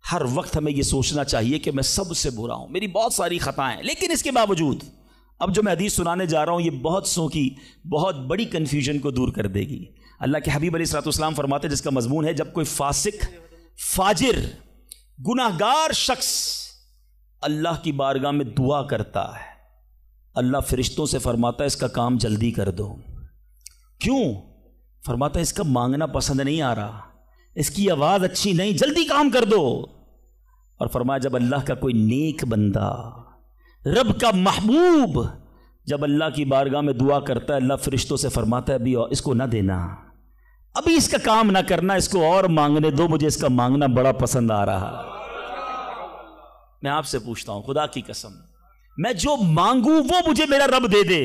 ہر وقت ہمیں یہ سوچنا چاہیے کہ میں سب سے برا ہوں، میری بہت ساری خطائیں، لیکن اس کے باوجود اب جو میں حدیث سنانے جا رہا ہوں یہ بہت سو کی بہت بڑی کنفیوژن کو دور کر دے گی۔ اللہ کے حبیب علیہ الصلوۃ والسلام فرماتے ہیں جس کا مضمون ہے جب کوئی فاسق، فاجر، گناہ گار شخص اللہ کی بارگاہ میں دعا کرتا ہے، اللہ فرشتوں سے فرماتا ہے اس کا کام جلدی کر دو۔ کیوں؟ فرماتا ہے اس کا مانگنا پسند نہیں آ رہا، اس کی آواز اچھی نہیں، جلدی کام کر دو۔ اور فرمایا جب اللہ کا کوئی نیک بندہ، رب کا محبوب جب اللہ کی بارگاہ میں دعا کرتا ہے، اللہ فرشتوں سے فرماتا ہے ابھی اس کو نہ دینا، ابھی اس کا کام نہ کرنا، اس کو اور مانگنے دو، مجھے اس کا مانگنا بڑا پسند آ رہا۔ میں آپ سے پوچھتا ہوں خدا کی قسم، میں جو مانگوں وہ مجھے میرا رب دے دے،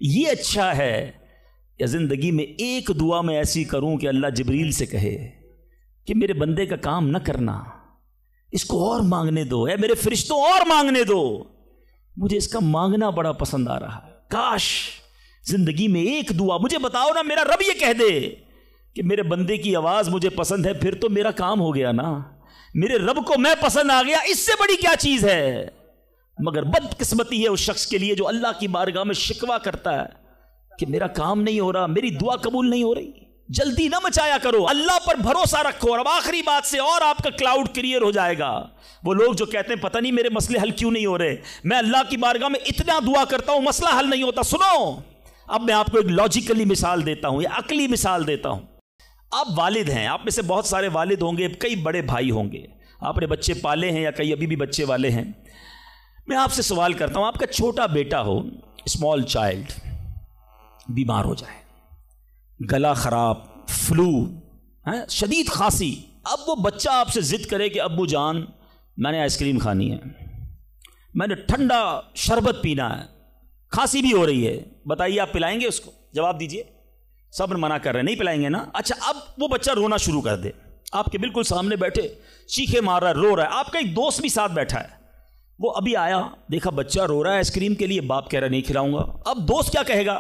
یہ اچھا ہے یا زندگی میں ایک دعا میں ایسی کروں کہ اللہ جبریل سے کہے کہ میرے بندے کا کام نہ کرنا، اس کو اور مانگنے دو، اے میرے فرشتوں اور مانگنے دو، مجھے اس کا مانگنا بڑا پسند آ رہا ہے۔ کاش زندگی میں ایک دعا، مجھے بتاؤ نا میرا رب یہ کہہ دے کہ میرے بندے کی آواز مجھے پسند ہے، پھر تو میرا کام ہو گیا نا، میرے رب کو میں پسند آ گیا، اس سے بڑی کیا چیز ہے؟ مگر بدقسمتی ہے اس شخص کے لیے جو اللہ کی بارگاہ میں شکوہ کرتا ہے کہ میرا کام نہیں ہو رہا، میری دعا قبول نہیں ہو رہی۔ جلدی نہ مچایا کرو، اللہ پر بھروسہ رکھو، اور اب آخری بات سے اور آپ کا کلاؤڈ کلیئر ہو جائے گا۔ وہ لوگ جو کہتے ہیں پتہ نہیں میرے مسئلے حل کیوں نہیں ہو رہے، میں اللہ کی بارگاہ میں اتنا دعا کرتا ہوں مسئلہ حل نہیں ہوتا۔ سنو، اب میں آپ کو ایک لاجیکلی مثال دیتا ہوں یا عقلی مثال دیتا ہوں۔ آپ والد ہیں، آپ میں سے بہت سارے والد ہوں گے، کئی بڑے بھائی ہوں گے، آپ نے بچے پالے ہیں یا کئی ابھی بھی بچے والے ہیں۔ میں آپ سے سوال کرتا ہوں، آپ کا چھوٹا بیٹا ہو، اسمال چائلڈ، بیمار ہو جائے، گلا خراب، فلو، شدید کھانسی، اب وہ بچہ آپ سے ضد کرے کہ ابو جان میں نے آئس کریم کھانی ہے، میں نے ٹھنڈا شربت پینا ہے، کھانسی بھی ہو رہی ہے، بتائیے آپ پلائیں گے اس کو؟ جواب دیجئے۔ سب منع کر رہے ہیں نہیں پلائیں گے نا؟ اچھا اب وہ بچہ رونا شروع کر دے، آپ کے بالکل سامنے بیٹھے چیخے مار رہا ہے، رو رہا ہے، آپ کا ایک دوست بھی ساتھ بیٹھا ہے، وہ ابھی آیا، دیکھا بچہ رو رہا ہے آئس کریم کے لیے، باپ کہہ رہا ہے نہیں کھلاؤں گا۔ اب دوست کیا کہے گا؟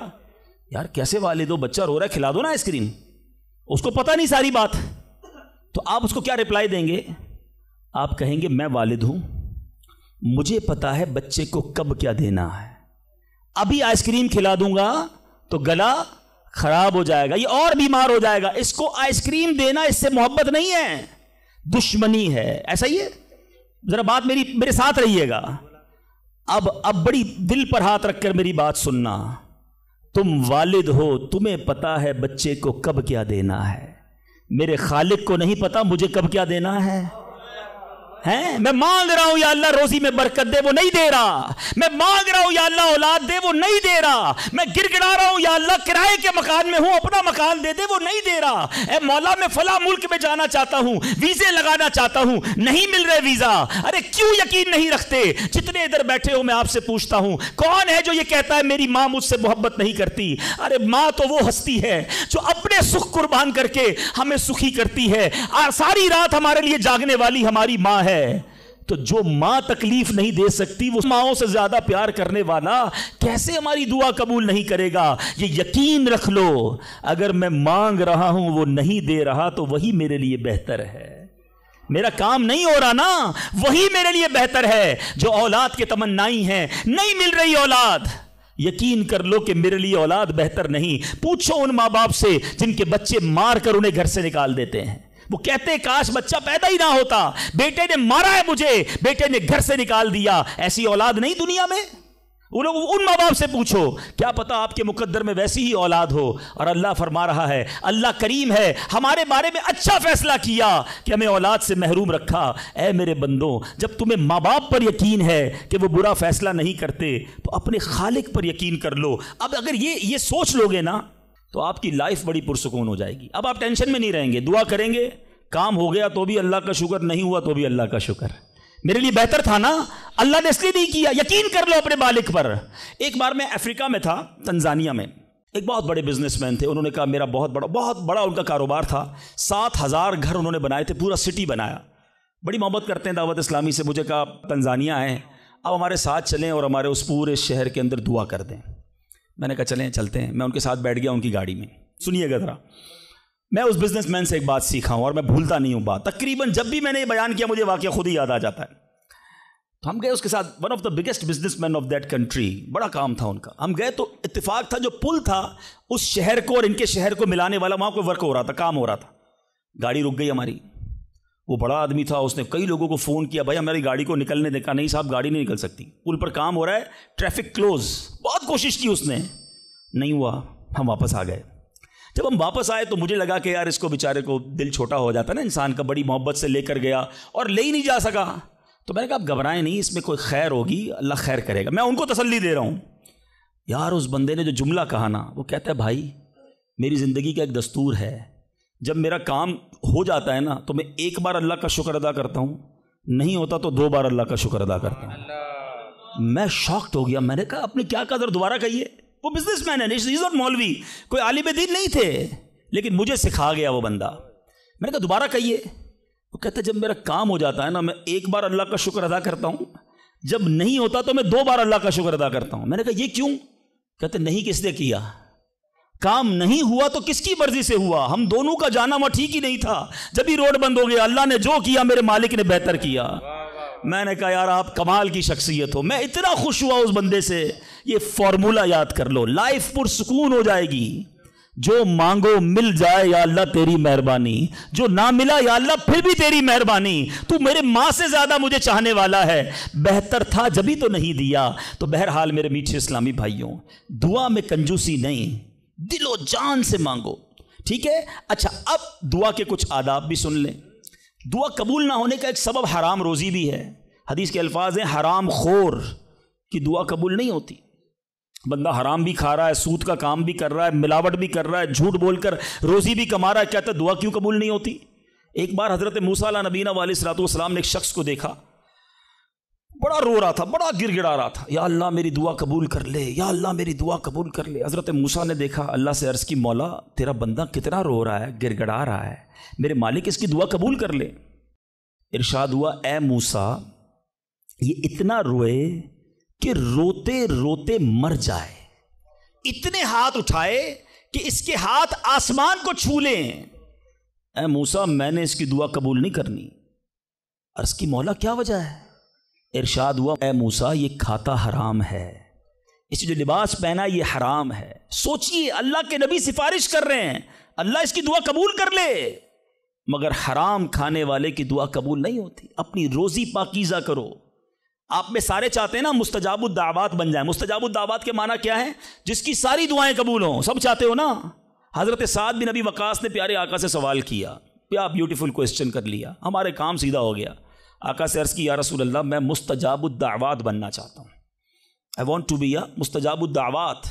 یار کیسے والد ہو، بچہ رو رہا ہے کھلا دو نا آئس کریم، اس کو پتہ نہیں ساری بات۔ تو آپ اس کو کیا رپلائی دیں گے؟ آپ کہیں گے میں والد ہوں، مجھے پتا ہے بچے کو کب کیا دینا ہے، ابھی آئس کریم کھلا دوں گا تو گلا خراب ہو جائے گا، یہ اور بیمار ہو جائے گا، اس کو آئس کریم دینا اس سے محبت نہیں ہے، دشمنی ہے۔ ایسا ہی ہے، ذرا بات میرے ساتھ رہیے گا. اب بڑی دل پر ہاتھ رکھ کر میری بات سننا. تم والد ہو, تمہیں پتا ہے بچے کو کب کیا دینا ہے, میرے خالق کو نہیں پتا مجھے کب کیا دینا ہے. میں مانگ رہا ہوں یا اللہ روزی میں برکت دے, وہ نہیں دے رہا. میں مانگ رہا ہوں یا اللہ اولاد دے, وہ نہیں دے رہا. میں گر گڑا رہا ہوں یا اللہ کرائے کے مکان میں ہوں, اپنا مکان دے دے, وہ نہیں دے رہا. اے مولا میں فلاں ملک میں جانا چاہتا ہوں, ویزے لگانا چاہتا ہوں, نہیں مل رہے ویزا. ارے کیوں یقین نہیں رکھتے؟ جتنے ادھر بیٹھے ہو میں آپ سے پوچھتا ہوں, کون ہے جو یہ کہتا ہے میری ماں مجھ سے محبت نہیں کرتی؟ ارے ماں تو وہ ہستی ہے جو اپنے سکھ قربان کر کے ہمیں سخی کرتی ہے. ساری رات ہمارے لیے جاگنے والی ہماری ماں ہے. تو جو ماں تکلیف نہیں دے سکتی, وہ ماؤں سے زیادہ پیار کرنے والا کیسے ہماری دعا قبول نہیں کرے گا؟ یہ یقین رکھ لو, اگر میں مانگ رہا ہوں وہ نہیں دے رہا تو وہی میرے لیے بہتر ہے. میرا کام نہیں ہو رہا نا, وہی میرے لیے بہتر ہے. جو اولاد کے تمنائی ہیں, نہیں مل رہی اولاد, یقین کر لو کہ میرے لیے اولاد بہتر نہیں. پوچھو ان ماں باپ سے جن کے بچے مار کر انہیں گھر سے نکال دیتے ہیں. وہ کہتے ہیں کاش بچہ پیدا ہی نہ ہوتا, بیٹے نے مارا ہے مجھے, بیٹے نے گھر سے نکال دیا. ایسی اولاد نہیں دنیا میں. ان ماں باپ سے پوچھو, کیا پتا آپ کے مقدر میں ویسی ہی اولاد ہو. اور اللہ فرما رہا ہے, اللہ کریم ہے, ہمارے بارے میں اچھا فیصلہ کیا کہ ہمیں اولاد سے محروم رکھا. اے میرے بندوں, جب تمہیں ماں باپ پر یقین ہے کہ وہ برا فیصلہ نہیں کرتے, تو اپنے خالق پر یقین کر لو. اب اگر یہ سوچ لو گے نا, تو آپ کی لائف بڑی پرسکون ہو جائے گی. اب آپ ٹینشن میں نہیں رہیں گے, دعا کریں گے, کام ہو گیا تو بھی اللہ کا شکر, نہیں ہوا تو بھی اللہ کا شکر. میرے لیے بہتر تھا نا, اللہ نے اس لیے نہیں کیا. یقین کر لو اپنے مالک پر. ایک بار میں افریقہ میں تھا, تنزانیہ میں. ایک بہت بڑے بزنس مین تھے, انہوں نے کہا میرا بہت بڑا ان کا کاروبار تھا. 7,000 گھر انہوں نے بنائے تھے, پورا سٹی بنایا. بڑی محبت کرتے ہیں دعوت اسلامی سے. مجھے کہا تنزانیہ آئے, اب ہمارے ساتھ چلیں اور ہمارے اس پورے شہر کے اندر دعا کر دیں. میں نے کہا چلیں, چلتے ہیں. میں ان کے ساتھ بیٹھ گیا ان کی گاڑی میں. سنیے گا ذرا, میں اس بزنس مین سے ایک بات سیکھا ہوں اور میں بھولتا نہیں ہوں بات. تقریباً جب بھی میں نے یہ بیان کیا مجھے واقعہ خود ہی یاد آ جاتا ہے. تو ہم گئے اس کے ساتھ, one of the biggest business man of that country, بڑا کام تھا ان کا. ہم گئے تو اتفاق تھا جو پل تھا اس شہر کو اور ان کے شہر کو ملانے والا, وہاں کوئی ورک ہو رہا تھا, کام ہو رہا تھا. گاڑی رک گئی ہماری. وہ بڑا آدمی تھا, اس نے کئی لوگوں کو فون کیا, بھائی ہماری گاڑی کو نکلنے دیکھا. نہیں صاحب گاڑی نہیں نکل سکتی, پل پر کام ہو رہا ہے, ٹریفک کلوز. بہت کوشش کی اس نے, نہیں ہوا. ہم واپس آ گئے. جب ہم واپس آئے تو مجھے لگا کہ یار اس کو بیچارے کو دل چھوٹا ہو جاتا ہے نا انسان کا, بڑی محبت سے لے کر گیا اور لے ہی نہیں جا سکا. تو میں نے کہا آپ گھبرائیں نہیں, اس میں کوئی خیر ہوگی, اللہ خیر کرے گا. میں ان کو تسلی دے رہا ہوں. یار اس بندے نے جو جملہ کہا نا, وہ کہتا ہے بھائی میری زندگی کا ایک دستور ہے, جب میرا کام ہو جاتا ہے نا تو میں ایک بار اللہ کا شکر ادا کرتا ہوں, نہیں ہوتا تو 2 بار اللہ کا شکر ادا کرتا ہوں. میں شاکڈ ہو گیا. میں نے کہا آپ نے کیا کہا, دوبارہ کہیے. وہ بزنس مین ہے, ہی از ناٹ مولوی, کوئی عالم دین نہیں تھے, لیکن مجھے سکھا گیا وہ بندہ. میں نے کہا دوبارہ کہیے. وہ کہتا ہے جب میرا کام ہو جاتا ہے نا, میں ایک بار اللہ کا شکر ادا کرتا ہوں, جب نہیں ہوتا تو میں 2 بار اللہ کا شکر ادا کرتا ہوں. میں نے کہا یہ کیوں؟ کہتے نہیں کس نے کیا, کام نہیں ہوا تو کس کی مرضی سے ہوا, ہم دونوں کا جانا وہاں ٹھیک ہی نہیں تھا. جب ہی روڈ بند ہو گیا, اللہ نے جو کیا میرے مالک نے بہتر کیا. میں نے کہا یار آپ کمال کی شخصیت ہو. میں اتنا خوش ہوا اس بندے سے. یہ فارمولہ یاد کر لو, لائف پرسکون ہو جائے گی. جو مانگو مل جائے یا اللہ تیری مہربانی, جو نہ ملا یا اللہ پھر بھی تیری مہربانی. تو میرے ماں سے زیادہ مجھے چاہنے والا ہے, بہتر تھا جبھی تو نہیں دیا. تو بہرحال میرے میٹھے اسلامی بھائیوں, دعا میں کنجوسی نہیں, دل و جان سے مانگو, ٹھیک ہے. اچھا اب دعا کے کچھ آداب بھی سن لیں. دعا قبول نہ ہونے کا ایک سبب حرام روزی بھی ہے. حدیث کے الفاظ ہیں حرام خور کی دعا قبول نہیں ہوتی. بندہ حرام بھی کھا رہا ہے, سود کا کام بھی کر رہا ہے, ملاوٹ بھی کر رہا ہے, جھوٹ بول کر روزی بھی کما رہا ہے, کہتا ہے دعا کیوں قبول نہیں ہوتی. ایک بار حضرت موسیٰ علیہ نبینا علیہ الصلوۃ والسلام نے ایک شخص کو دیکھا, بڑا رو رہا تھا, بڑا گر گڑا رہا تھا, یا اللہ میری دعا قبول کر لے, یا اللہ میری دعا قبول کر لے. حضرت موسیٰ نے دیکھا, اللہ سے عرض کی مولا تیرا بندہ کتنا رو رہا ہے, گر گڑا رہا ہے, میرے مالک اس کی دعا قبول کر لے. ارشاد ہوا اے موسیٰ یہ اتنا روئے کہ روتے روتے مر جائے, اتنے ہاتھ اٹھائے کہ اس کے ہاتھ آسمان کو چھو لیں. اے موسیٰ میں نے اس کی دعا قبول نہیں کرنی. عرض کی مولا کیا وجہ ہے؟ ارشاد ہوا اے موسیٰ یہ کھاتا حرام ہے, اس جو لباس پہنا یہ حرام ہے. سوچئے اللہ کے نبی سفارش کر رہے ہیں, اللہ اس کی دعا قبول کر لے. مگر حرام کھانے والے کی دعا قبول نہیں ہوتی. اپنی روزی پاکیزہ کرو. آپ میں سارے چاہتے ہیں نا مستجاب الدعوات بن جائیں. مستجاب الدعوات کے معنی کیا ہے؟ جس کی ساری دعائیں قبول ہوں. سب چاہتے ہو نا. حضرت سعد بن ابی وقاص نے پیارے آقا سے سوال کیا, کیا بیوٹیفل کوسچن کر لیا, ہمارے کام سیدھا ہو گیا. آقا سے عرض کی, یا رسول اللہ میں مستجاب الدعوات بننا چاہتا ہوں. I want to be a مستجاب الدعوات.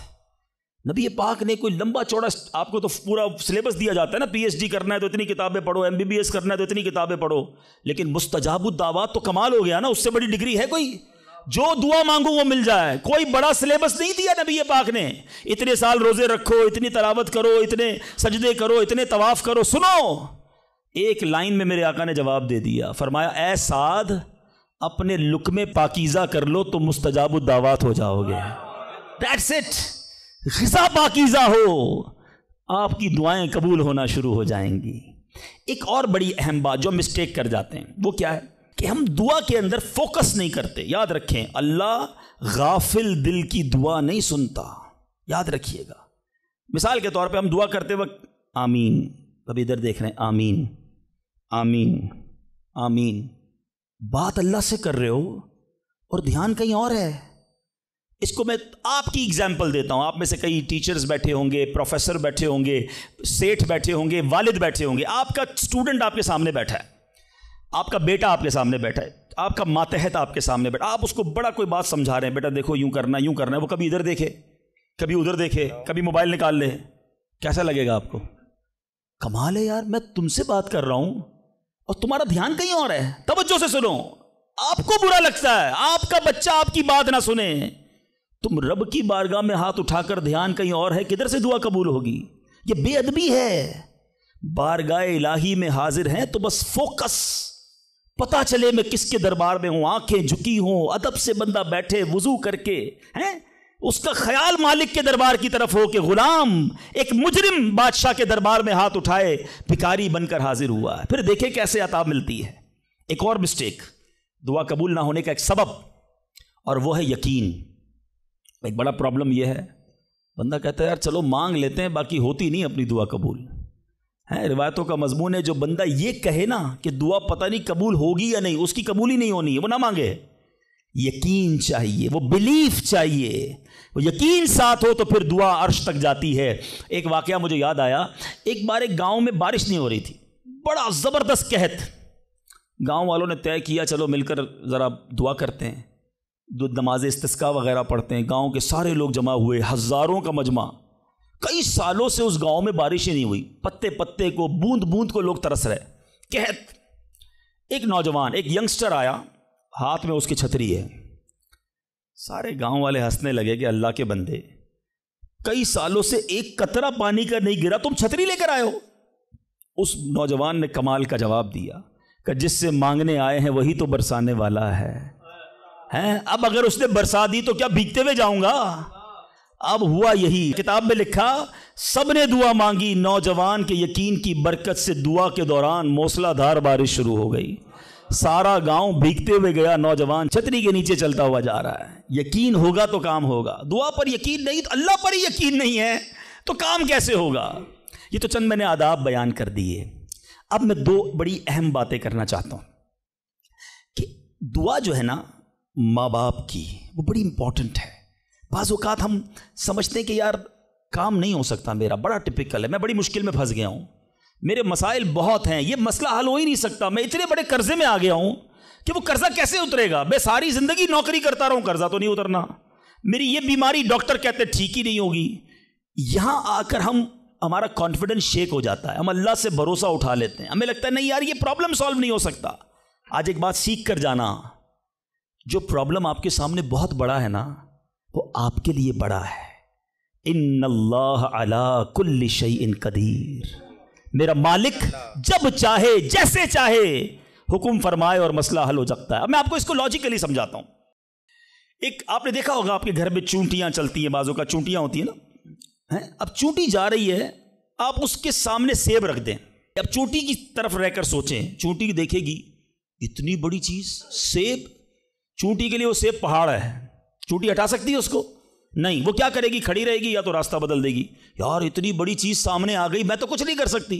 نبی پاک نے کوئی لمبا چوڑا, آپ کو تو پورا سلیبس دیا جاتا ہے نا, پی ایچ ڈی کرنا ہے تو اتنی کتابیں پڑھو, MBBS کرنا ہے تو اتنی کتابیں پڑھو, لیکن مستجاب الدعوات تو کمال ہو گیا نا. اس سے بڑی ڈگری ہے کوئی؟ جو دعا مانگو وہ مل جائے. کوئی بڑا سلیبس نہیں دیا نبی پاک نے, اتنے سال روزے رکھو, اتنی تلاوت کرو, اتنے سجدے کرو, اتنے طواف کرو. سنو, ایک لائن میں میرے آقا نے جواب دے دیا. فرمایا, اے سعد اپنے لقمے پاکیزہ کر لو تو مستجاب الدعوات ہو جاؤ گے. That's it. غذا پاکیزہ ہو, آپ کی دعائیں قبول ہونا شروع ہو جائیں گی. ایک اور بڑی اہم بات جو مسٹیک کر جاتے ہیں وہ کیا ہے کہ ہم دعا کے اندر فوکس نہیں کرتے. یاد رکھیں, اللہ غافل دل کی دعا نہیں سنتا. یاد رکھیے گا. مثال کے طور پہ ہم دعا کرتے وقت آمین, ابھی ادھر دیکھ رہے ہیں, آمین آمین آمین, بات اللہ سے کر رہے ہو اور دھیان کہیں اور ہے. اس کو میں آپ کی اگزامپل دیتا ہوں. آپ میں سے کئی ٹیچرز بیٹھے ہوں گے, پروفیسر بیٹھے ہوں گے, سیٹھ بیٹھے ہوں گے, والد بیٹھے ہوں گے. آپ کا اسٹوڈنٹ آپ کے سامنے بیٹھا ہے, آپ کا بیٹا آپ کے سامنے بیٹھا ہے, آپ کا ماتحت آپ کے سامنے بیٹھا. آپ اس کو بڑا کوئی بات سمجھا رہے ہیں, بیٹا دیکھو یوں کرنا یوں کرنا ہے. وہ کبھی ادھر دیکھے, کبھی ادھر دیکھے, کبھی موبائل نکال لے. کیسا لگے گا آپ کو؟ کمال ہے یار, میں تم سے بات کر رہا ہوں اور تمہارا دھیان کہیں اور ہے. توجہ سے سنو. آپ کو برا لگتا ہے آپ کا بچہ آپ کی بات نہ سنے. تم رب کی بارگاہ میں ہاتھ اٹھا کر دھیان کہیں اور ہے, کدھر سے دعا قبول ہوگی؟ یہ بے ادبی ہے. بارگاہ الہی میں حاضر ہیں تو بس فوکس, پتہ چلے میں کس کے دربار میں ہوں. آنکھیں جھکی ہوں, ادب سے بندہ بیٹھے وضو کر کے, ہیں اس کا خیال مالک کے دربار کی طرف ہو کہ غلام ایک مجرم بادشاہ کے دربار میں ہاتھ اٹھائے, بھکاری بن کر حاضر ہوا ہے. پھر دیکھیں کیسے عطا ملتی ہے. ایک اور مسٹیک, دعا قبول نہ ہونے کا ایک سبب, اور وہ ہے یقین. ایک بڑا پرابلم یہ ہے, بندہ کہتا ہے یار چلو مانگ لیتے ہیں, باقی ہوتی نہیں اپنی دعا قبول. ہے روایتوں کا مضمون ہے, جو بندہ یہ کہے نا کہ دعا پتہ نہیں قبول ہوگی یا نہیں, اس کی قبول ہی نہیں ہونی ہے, وہ نہ مانگے. یقین چاہیے, وہ بلیف چاہیے, وہ یقین ساتھ ہو تو پھر دعا عرش تک جاتی ہے. ایک واقعہ مجھے یاد آیا. ایک بار ایک گاؤں میں بارش نہیں ہو رہی تھی, بڑا زبردست قحط. گاؤں والوں نے طے کیا چلو مل کر ذرا دعا کرتے ہیں, نماز استسقاء وغیرہ پڑھتے ہیں. گاؤں کے سارے لوگ جمع ہوئے, ہزاروں کا مجمع. کئی سالوں سے اس گاؤں میں بارش ہی نہیں ہوئی, پتے پتے کو, بوند بوند کو لوگ ترس رہے, قحط. ایک نوجوان, ایک ینگسٹر آیا, ہاتھ میں اس کی چھتری ہے. سارے گاؤں والے ہنسنے لگے کہ اللہ کے بندے, کئی سالوں سے ایک قطرہ پانی کا نہیں گرا, تم چھتری لے کر آئے ہو. اس نوجوان نے کمال کا جواب دیا کہ جس سے مانگنے آئے ہیں وہی تو برسانے والا ہے. اب اگر اس نے برسا دی تو کیا بھیگتے ہوئے جاؤں گا؟ اب ہوا یہی. کتاب میں لکھا, سب نے دعا مانگی, نوجوان کے یقین کی برکت سے دعا کے دوران موسلا دھار بارش شروع ہو گئی. سارا گاؤں بھیگتے ہوئے گیا, نوجوان چھتری کے نیچے چلتا ہوا جا رہا ہے. یقین ہوگا تو کام ہوگا. دعا پر یقین نہیں, تو اللہ پر ہی یقین نہیں ہے تو کام کیسے ہوگا؟ یہ تو چند میں نے آداب بیان کر دیے. اب میں دو بڑی اہم باتیں کرنا چاہتا ہوں کہ دعا جو ہے نا ماں باپ کی, وہ بڑی امپورٹنٹ ہے. بعض اوقات ہم سمجھتے ہیں کہ یار کام نہیں ہو سکتا میرا, بڑا ٹپیکل ہے, میں بڑی مشکل میں پھنس گیا ہوں, میرے مسائل بہت ہیں, یہ مسئلہ حل ہو ہی نہیں سکتا, میں اتنے بڑے قرضے میں آ گیا ہوں کہ وہ قرضہ کیسے اترے گا؟ میں ساری زندگی نوکری کرتا رہوں, قرضہ تو نہیں اترنا. میری یہ بیماری ڈاکٹر کہتے ٹھیک ہی نہیں ہوگی. یہاں آ کر ہمارا کانفیڈنس شیک ہو جاتا ہے, ہم اللہ سے بھروسہ اٹھا لیتے ہیں, ہمیں لگتا ہے نہیں یار یہ پرابلم سالو نہیں ہو سکتا. آج ایک بات سیکھ کر جانا, جو پرابلم آپ کے سامنے بہت بڑا ہے نا وہ آپ کے لیے بڑا ہے. ان اللہ علی کل شیء قدیر, میرا مالک جب چاہے جیسے چاہے حکم فرمائے اور مسئلہ حل ہو سکتا ہے. اب میں آپ کو اس کو لاجیکلی سمجھاتا ہوں. ایک آپ نے دیکھا ہوگا آپ کے گھر میں چونٹیاں چلتی ہیں, بازوں کا چونٹیاں ہوتی ہیں نا. اب چونٹی جا رہی ہے, آپ اس کے سامنے سیب رکھ دیں. اب چونٹی کی طرف رہ کر سوچیں, چونٹی دیکھے گی اتنی بڑی چیز سیب, چونٹی کے لیے وہ سیب پہاڑ ہے, چونٹی ہٹا سکتی ہے اس کو؟ نہیں. وہ کیا کرے گی؟ کھڑی رہے گی یا تو راستہ بدل دے گی. یار اتنی بڑی چیز سامنے آ گئی, میں تو کچھ نہیں کر سکتی.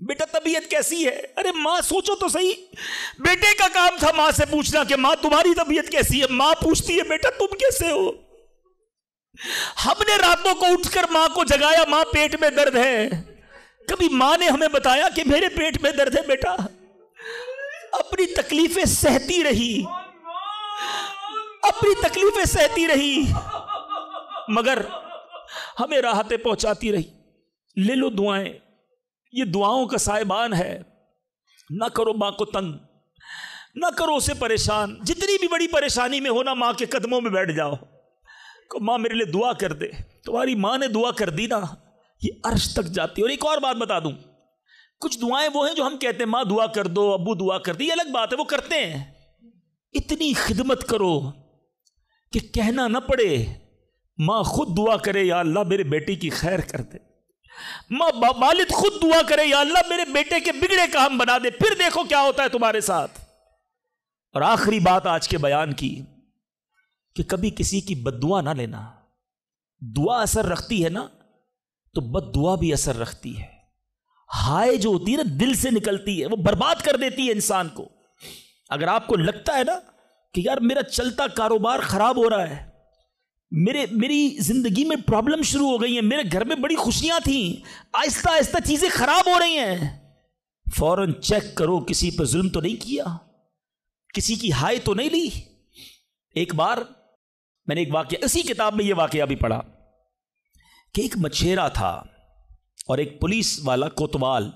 بیٹا طبیعت کیسی ہے؟ ارے ماں سوچو تو صحیح، بیٹے کا کام تھا ماں سے پوچھنا کہ ماں تمہاری طبیعت کیسی ہے، ماں پوچھتی ہے بیٹا تم کیسے ہو؟ ہم نے راتوں کو اٹھ کر ماں کو جگایا، ماں پیٹ میں درد ہے، کبھی ماں نے ہمیں بتایا کہ میرے پیٹ میں درد ہے؟ بیٹا اپنی تکلیفیں سہتی رہی، اپنی تکلیفیں سہتی رہی، مگر ہمیں راحتیں پہنچاتی رہی۔ لے لو دعائیں، یہ دعاؤں کا سائبان ہے۔ نہ کرو ماں کو تنگ، نہ کرو اسے پریشان، جتنی بھی بڑی پریشانی میں ہونا ماں کے قدموں میں بیٹھ جاؤ کہ ماں میرے لیے دعا کر دے۔ تمہاری ماں نے دعا کر دی نا، یہ عرش تک جاتی ہے۔ اور ایک اور بات بتا دوں، کچھ دعائیں وہ ہیں جو ہم کہتے ہیں ماں دعا کر دو، ابو دعا کر دی، یہ الگ بات ہے، وہ کرتے ہیں۔ اتنی خدمت کرو کہ کہنا نہ پڑے، ماں خود دعا کرے یا اللہ میرے بیٹی کی خیر کر دے، ماں والد خود دعا کرے یا اللہ میرے بیٹے کے بگڑے کام بنا دے، پھر دیکھو کیا ہوتا ہے تمہارے ساتھ۔ اور آخری بات آج کے بیان کی کہ کبھی کسی کی بد دعا نہ لینا۔ دعا اثر رکھتی ہے نا تو بد دعا بھی اثر رکھتی ہے۔ ہائے جو ہوتی ہے نا دل سے نکلتی ہے، وہ برباد کر دیتی ہے انسان کو۔ اگر آپ کو لگتا ہے نا کہ یار میرا چلتا کاروبار خراب ہو رہا ہے، میری زندگی میں پرابلم شروع ہو گئی ہیں، میرے گھر میں بڑی خوشیاں تھیں، آہستہ آہستہ چیزیں خراب ہو رہی ہیں، فوراً چیک کرو کسی پر ظلم تو نہیں کیا، کسی کی ہائے تو نہیں لی۔ ایک بار میں نے ایک واقعہ، اسی کتاب میں یہ واقعہ بھی پڑھا کہ ایک مچھیرا تھا اور ایک پولیس والا کوتوال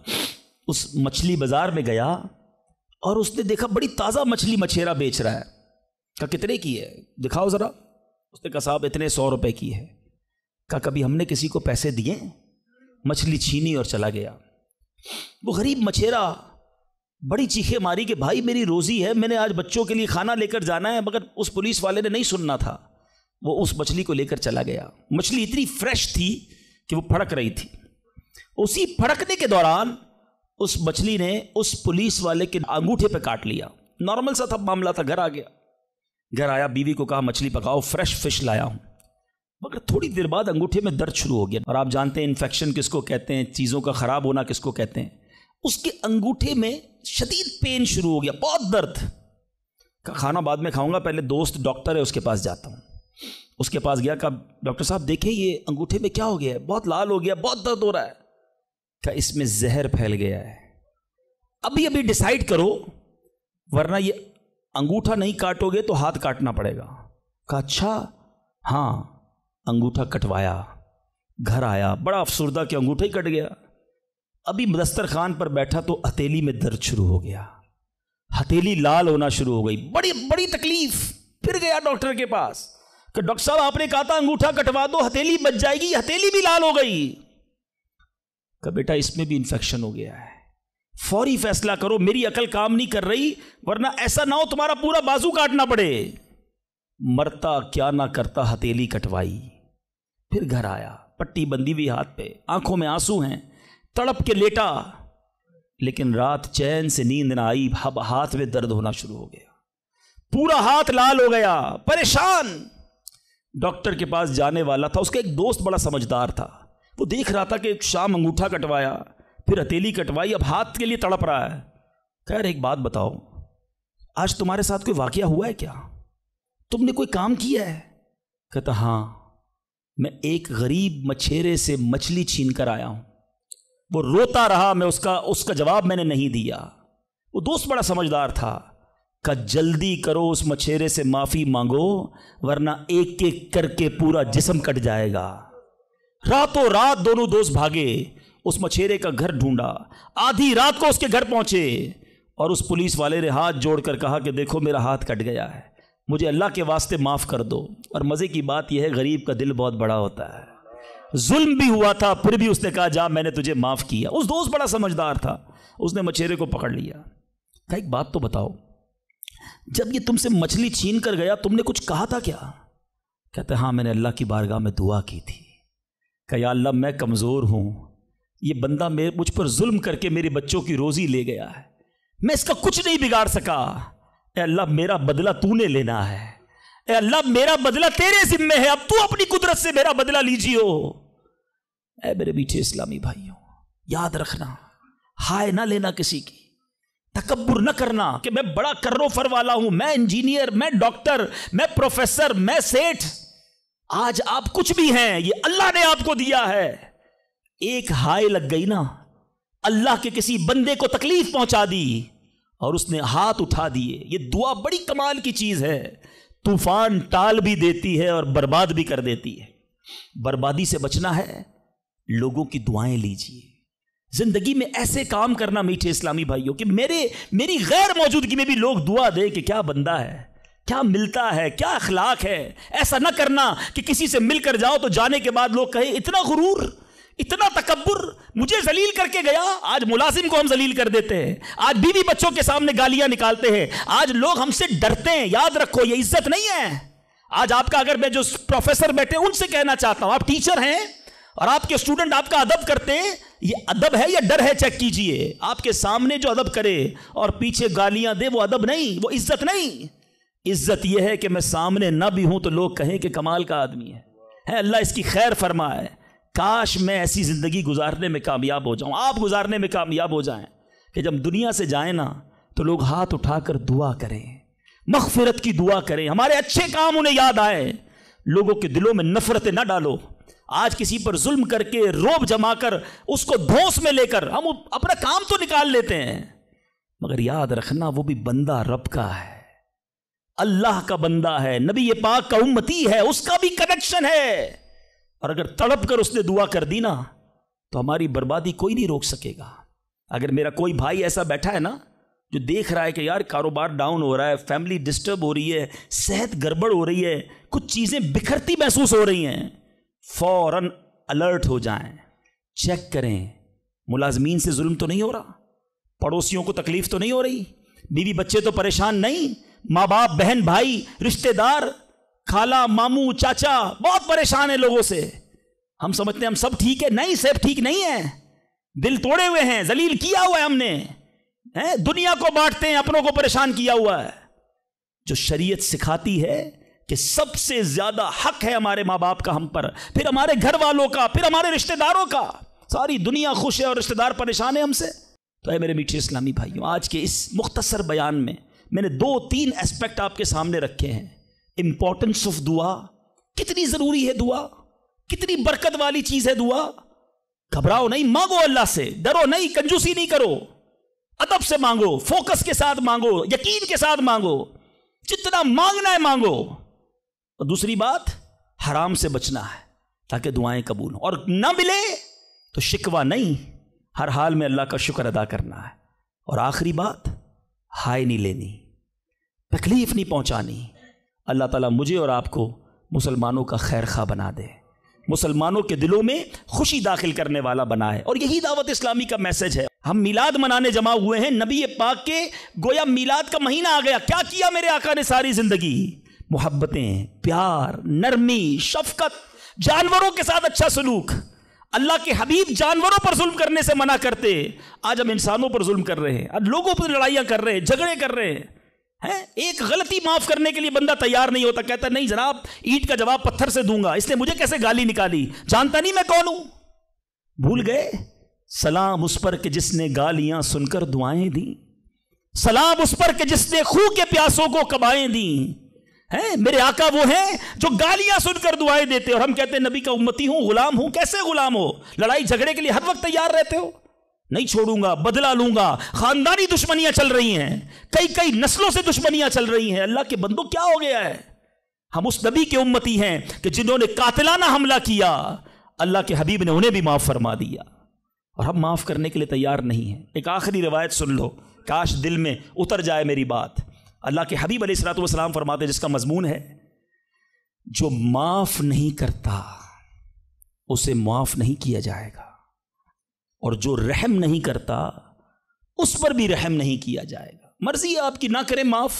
اس مچھلی بازار میں گیا اور اس نے دیکھا بڑی تازہ مچھلی مچھیرا بیچ رہا ہے۔ کہا کتنے کی ہے دکھاؤ ذرا۔ اس نے کہا صاحب اتنے 100 روپے کی ہے۔ کہا کبھی ہم نے کسی کو پیسے دیے؟ مچھلی چھینی اور چلا گیا۔ وہ غریب مچھیرا بڑی چیخیں ماری کہ بھائی میری روزی ہے، میں نے آج بچوں کے لیے کھانا لے کر جانا ہے، مگر اس پولیس والے نے نہیں سننا تھا، وہ اس مچھلی کو لے کر چلا گیا۔ مچھلی اتنی فریش تھی کہ وہ پھڑک رہی تھی۔ اسی پھڑکنے کے دوران اس مچھلی نے اس پولیس والے کے انگوٹھے پہ کاٹ لیا۔ نارمل سا تھا معاملہ تھا۔ گھر آ گیا، گھر آیا، بیوی کو کہا مچھلی پکاؤ، فریش فش لایا ہوں، مگر تھوڑی دیر بعد انگوٹھے میں درد شروع ہو گیا۔ اور آپ جانتے ہیں انفیکشن کس کو کہتے ہیں، چیزوں کا خراب ہونا کس کو کہتے ہیں۔ اس کے انگوٹھے میں شدید پین شروع ہو گیا، بہت درد۔ کھانا بعد میں کھاؤں گا، پہلے دوست ڈاکٹر ہے اس کے پاس جاتا ہوں۔ اس کے پاس گیا، کہا ڈاکٹر صاحب دیکھیں یہ انگوٹھے میں کیا ہو گیا ہے، بہت لال ہو گیا، بہت درد ہو رہا ہے۔ کہا اس میں زہر پھیل گیا ہے، ابھی ڈیسائیڈ کرو ورنہ یہ انگوٹھا نہیں کاٹو گے تو ہاتھ کاٹنا پڑے گا۔ کہا اچھا ہاں۔ انگوٹھا کٹوایا، گھر آیا، بڑا افسردہ کہ انگوٹھا ہی کٹ گیا۔ ابھی دسترخوان پر بیٹھا تو ہتھیلی میں درد شروع ہو گیا، ہتھیلی لال ہونا شروع ہو گئی، بڑی تکلیف۔ پھر گیا ڈاکٹر کے پاس کہ ڈاکٹر صاحب آپ نے کہا تھا انگوٹھا کٹوا دو ہتھیلی بچ جائے گی، ہتھیلی بھی لال ہو گئی۔ کہ بیٹا اس میں بھی انفیکشن ہو گیا ہے، فوری فیصلہ کرو، میری عقل کام نہیں کر رہی ورنہ ایسا نہ ہو تمہارا پورا بازو کاٹنا پڑے۔ مرتا کیا نہ کرتا، ہتھیلی کٹوائی، پھر گھر آیا، پٹی بندی ہوئی ہاتھ پہ، آنکھوں میں آنسو ہیں، تڑپ کے لیٹا، لیکن رات چین سے نیند نہ آئی، ہاتھ میں درد ہونا شروع ہو گیا، پورا ہاتھ لال ہو گیا، پریشان۔ ڈاکٹر کے پاس جانے والا تھا، اس کا ایک دوست بڑا سمجھدار تھا، وہ دیکھ رہا تھا کہ شام انگوٹھا کٹوایا، پھر ہتھیلی کٹوائی، اب ہاتھ کے لیے تڑپ رہا ہے۔ خیر ایک بات بتاؤ، آج تمہارے ساتھ کوئی واقعہ ہوا ہے کیا؟ تم نے کوئی کام کیا ہے؟ کہتا ہاں، میں ایک غریب مچھیرے سے مچھلی چھین کر آیا ہوں، وہ روتا رہا، میں اس کا جواب میں نے نہیں دیا۔ وہ دوست بڑا سمجھدار تھا، کہ جلدی کرو اس مچھیرے سے معافی مانگو ورنہ ایک ایک کر کے پورا جسم کٹ جائے گا۔ راتوں رات دونوں دوست بھاگے، اس مچھیرے کا گھر ڈھونڈا، آدھی رات کو اس کے گھر پہنچے اور اس پولیس والے نے ہاتھ جوڑ کر کہا کہ دیکھو میرا ہاتھ کٹ گیا ہے، مجھے اللہ کے واسطے معاف کر دو۔ اور مزے کی بات یہ ہے غریب کا دل بہت بڑا ہوتا ہے، ظلم بھی ہوا تھا پھر بھی اس نے کہا جا میں نے تجھے معاف کیا۔ اس دوست بڑا سمجھدار تھا، اس نے مچھیرے کو پکڑ لیا، کہا ایک بات تو بتاؤ، جب یہ تم سے مچھلی چھین کر گیا تم نے کچھ کہا تھا کیا؟ کہتے ہاں میں نے اللہ کی بارگاہ میں دعا کی تھی کہ یا اللہ میں کمزور ہوں، یہ بندہ مجھ پر ظلم کر کے میرے بچوں کی روزی لے گیا ہے، میں اس کا کچھ نہیں بگاڑ سکا، اے اللہ میرا بدلہ تو نے لینا ہے، اے اللہ میرا بدلہ تیرے ذمہ ہے، اب تو اپنی قدرت سے میرا بدلہ لیجیو۔ اے میرے میٹھے اسلامی بھائیوں، یاد رکھنا ہائے نہ لینا کسی کی، تکبر نہ کرنا کہ میں بڑا کرو فر والا ہوں، میں انجینئر، میں ڈاکٹر، میں پروفیسر، میں سیٹھ۔ آج آپ کچھ بھی ہیں، یہ اللہ نے آپ کو دیا ہے۔ ایک ہائے لگ گئی نا، اللہ کے کسی بندے کو تکلیف پہنچا دی اور اس نے ہاتھ اٹھا دیے۔ یہ دعا بڑی کمال کی چیز ہے، طوفان ٹال بھی دیتی ہے اور برباد بھی کر دیتی ہے۔ بربادی سے بچنا ہے، لوگوں کی دعائیں لیجیے۔ زندگی میں ایسے کام کرنا میٹھے اسلامی بھائیوں کہ میری غیر موجودگی میں بھی لوگ دعا دیں کہ کیا بندہ ہے، کیا ملتا ہے، کیا اخلاق ہے۔ ایسا نہ کرنا کہ کسی سے مل کر جاؤ تو جانے کے بعد لوگ کہیں اتنا غرور، اتنا تکبر، مجھے ذلیل کر کے گیا۔ آج ملازم کو ہم ذلیل کر دیتے ہیں، آج بیوی بچوں کے سامنے گالیاں نکالتے ہیں، آج لوگ ہم سے ڈرتے ہیں۔ یاد رکھو یہ عزت نہیں ہے۔ آج آپ کا، اگر میں جو پروفیسر بیٹھے ان سے کہنا چاہتا ہوں، آپ ٹیچر ہیں اور آپ کے اسٹوڈنٹ آپ کا ادب کرتے ہیں، یہ ادب ہے یا ڈر ہے؟ چیک کیجئے۔ آپ کے سامنے جو ادب کرے اور پیچھے گالیاں دے، وہ ادب نہیں، وہ عزت نہیں۔ عزت یہ ہے کہ میں سامنے نہ بھی ہوں تو لوگ کہیں کہ کمال کا آدمی ہے، اللہ اس کی خیر فرمائے۔ کاش میں ایسی زندگی گزارنے میں کامیاب ہو جاؤں، آپ گزارنے میں کامیاب ہو جائیں کہ جب دنیا سے جائیں نا تو لوگ ہاتھ اٹھا کر دعا کریں، مغفرت کی دعا کریں، ہمارے اچھے کام انہیں یاد آئے۔ لوگوں کے دلوں میں نفرتیں نہ ڈالو۔ آج کسی پر ظلم کر کے، روب جما کر، اس کو دھوس میں لے کر ہم اپنا کام تو نکال لیتے ہیں، مگر یاد رکھنا وہ بھی بندہ رب کا ہے، اللہ کا بندہ ہے، نبی پاک کا امتی ہے، اس کا بھی کنیکشن ہے۔ اور اگر تڑپ کر اس نے دعا کر دی نا تو ہماری بربادی کوئی نہیں روک سکے گا۔ اگر میرا کوئی بھائی ایسا بیٹھا ہے نا جو دیکھ رہا ہے کہ یار کاروبار ڈاؤن ہو رہا ہے، فیملی ڈسٹرب ہو رہی ہے، صحت گڑبڑ ہو رہی ہے، کچھ چیزیں بکھرتی محسوس ہو رہی ہیں، فوراً الرٹ ہو جائیں، چیک کریں ملازمین سے ظلم تو نہیں ہو رہا، پڑوسیوں کو تکلیف تو نہیں ہو رہی، بیوی بچے تو پریشان نہیں، ماں باپ بہن بھائی رشتہ دار خالہ ماموں چاچا بہت پریشان ہیں لوگوں سے۔ ہم سمجھتے ہیں ہم سب ٹھیک ہے، نہیں سب ٹھیک نہیں ہے، دل توڑے ہوئے ہیں، ذلیل کیا ہوا ہے ہم نے، دنیا کو بانٹتے ہیں، اپنوں کو پریشان کیا ہوا ہے۔ جو شریعت سکھاتی ہے کہ سب سے زیادہ حق ہے ہمارے ماں باپ کا ہم پر، پھر ہمارے گھر والوں کا، پھر ہمارے رشتہ داروں کا۔ ساری دنیا خوش ہے اور رشتہ دار پریشان ہے ہم سے۔ تو اے میرے میٹھے اسلامی بھائیوں، آج کے اس مختصر بیان میں نے 2-3 ایسپیکٹ آپ کے سامنے رکھے ہیں۔ امپورٹنس آف دعا، کتنی ضروری ہے دعا، کتنی برکت والی چیز ہے دعا۔ گھبراؤ نہیں، مانگو اللہ سے، ڈرو نہیں، کنجوسی نہیں کرو، ادب سے مانگو، فوکس کے ساتھ مانگو، یقین کے ساتھ مانگو، جتنا مانگنا ہے مانگو۔ اور دوسری بات، حرام سے بچنا ہے تاکہ دعائیں قبول ہوں، اور نہ ملے تو شکوہ نہیں، ہر حال میں اللہ کا شکر ادا کرنا ہے۔ اور آخری بات، ہائے نہیں لینی، تکلیف نہیں پہنچانی۔ اللہ تعالیٰ مجھے اور آپ کو مسلمانوں کا خیر خواہ بنا دے، مسلمانوں کے دلوں میں خوشی داخل کرنے والا بنا ہے۔ اور یہی دعوت اسلامی کا میسج ہے۔ ہم میلاد منانے جمع ہوئے ہیں، نبی پاک کے گویا میلاد کا مہینہ آ گیا۔ کیا کیا میرے آقا نے ساری زندگی؟ محبتیں، پیار، نرمی، شفقت، جانوروں کے ساتھ اچھا سلوک۔ اللہ کے حبیب جانوروں پر ظلم کرنے سے منع کرتے، آج ہم انسانوں پر ظلم کر رہے ہیں، آج لوگوں پر لڑائیاں کر رہے ہیں، جھگڑے کر رہے ہیں۔ ایک غلطی معاف کرنے کے لیے بندہ تیار نہیں ہوتا، کہتا نہیں جناب اینٹ کا جواب پتھر سے دوں گا، اس نے مجھے کیسے گالی نکالی، جانتا نہیں میں کون ہوں۔ بھول گئے؟ سلام اس پر کہ جس نے گالیاں سن کر دعائیں دیں، سلام اس پر کہ جس نے خون کے پیاسوں کو کبائیں دیں۔ میرے آقا وہ ہیں جو گالیاں سن کر دعائیں دیتے، اور ہم کہتے ہیں نبی کا امتی ہوں، غلام ہوں۔ کیسے غلام ہو؟ لڑائی جھگڑے کے لیے ہر وقت تیار رہتے ہو، نہیں چھوڑوں گا، بدلہ لوں گا۔ خاندانی دشمنیاں چل رہی ہیں، کئی نسلوں سے دشمنیاں چل رہی ہیں۔ اللہ کے بندوں کیا ہو گیا ہے؟ ہم اس نبی کے امتی ہیں کہ جنہوں نے قاتلانہ حملہ کیا، اللہ کے حبیب نے انہیں بھی معاف فرما دیا، اور ہم معاف کرنے کے لیے تیار نہیں ہیں۔ ایک آخری روایت سن لو، کاش دل میں اتر جائے میری بات۔ اللہ کے حبیب علیہ الصلوۃ والسلام فرماتے ہیں، جس کا مضمون ہے جو معاف نہیں کرتا اسے معاف نہیں کیا جائے گا، اور جو رحم نہیں کرتا اس پر بھی رحم نہیں کیا جائے گا۔ مرضی ہے آپ کی، نہ کریں معاف،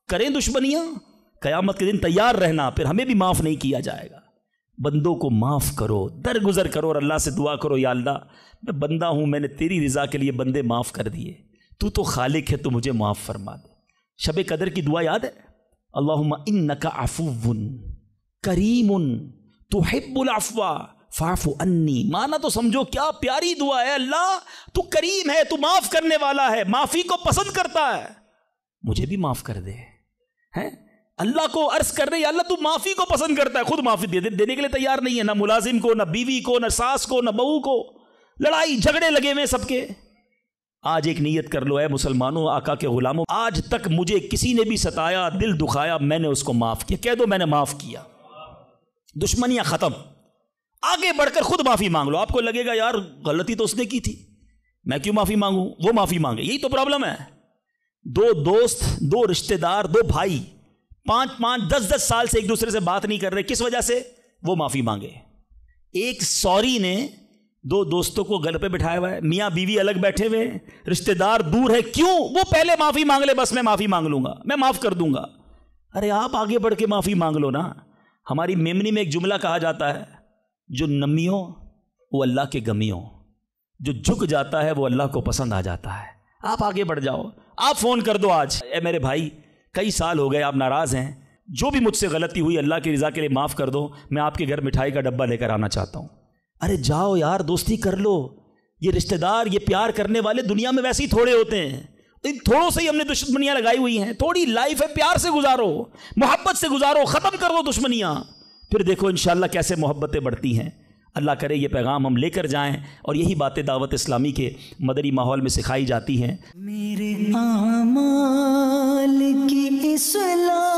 کریں دشمنیاں، قیامت کے دن تیار رہنا، پھر ہمیں بھی معاف نہیں کیا جائے گا۔ بندوں کو معاف کرو، درگزر کرو، اور اللہ سے دعا کرو، یا اللہ میں بندہ ہوں، میں نے تیری رضا کے لیے بندے معاف کر دیے، تو خالق ہے، تو مجھے معاف فرما دے۔ شب قدر کی دعا یاد ہے؟ اللہم انک عفو کریم تحب العفو فاعف انی، مانا تو سمجھو کیا پیاری دعا ہے، اللہ تو کریم ہے، تو معاف کرنے والا ہے، معافی کو پسند کرتا ہے، مجھے بھی معاف کر دے. ہیں اللہ کو عرض کر رہے اللہ تو معافی کو پسند کرتا ہے، خود معافی دینے کے لیے تیار نہیں ہے، نہ ملازم کو، نہ بیوی کو، نہ ساس کو، نہ بہو کو، لڑائی جھگڑے لگے ہوئے سب کے. آج ایک نیت کر لو اے مسلمانوں، آقا کے غلاموں، آج تک مجھے کسی نے بھی ستایا، دل دکھایا، میں نے اس کو معاف کیا. کہہ دو میں نے معاف کیا، دشمنیاں ختم. آگے بڑھ کر خود معافی مانگ لو. آپ کو لگے گا یار غلطی تو اس نے کی تھی، میں کیوں معافی مانگوں، وہ معافی مانگے. یہی تو پرابلم ہے. دو دوست، دو رشتہ دار، دو بھائی 5-5 10-10 سال سے ایک دوسرے سے بات نہیں کر رہے، کس وجہ سے؟ وہ معافی مانگے. ایک سوری نے دو دوستوں کو گھر پہ بٹھایا ہوا ہے، میاں بیوی الگ بیٹھے ہوئے، رشتہ دار دور ہے، کیوں؟ وہ پہلے معافی مانگ لے، بس میں معافی مانگ لوں گا، میں معاف کر دوں گا. ارے آپ آگے بڑھ کے معافی مانگ لو نا. ہماری میمنی میں ایک جملہ کہا جاتا ہے، جو نمی ہو وہ اللہ کے گمی ہو، جو جھک جاتا ہے وہ اللہ کو پسند آ جاتا ہے. آپ آگے بڑھ جاؤ. آپ فون کر دو آج، اے میرے بھائی کئی سال ہو گئے آپ ناراض ہیں، جو بھی مجھ سے غلطی ہوئی اللہ کی رضا کے لیے معاف کر دو، میں آپ کے گھر مٹھائی کا ڈبہ لے کر آنا چاہتا ہوں. ارے جاؤ یار، دوستی کر لو. یہ رشتہ دار، یہ پیار کرنے والے دنیا میں ویسے ہی تھوڑے ہوتے ہیں. ان تھوڑوں سے ہی ہم نے دشمنیاں لگائی ہوئی ہیں. تھوڑی لائف ہے، پیار سے گزارو، محبت سے گزارو، ختم کر دو دشمنیاں، پھر دیکھو انشاءاللہ کیسے محبتیں بڑھتی ہیں. اللہ کرے یہ پیغام ہم لے کر جائیں اور یہی باتیں دعوت اسلامی کے مدنی ماحول میں سکھائی جاتی ہیں. میرے اعمال کی اصلاح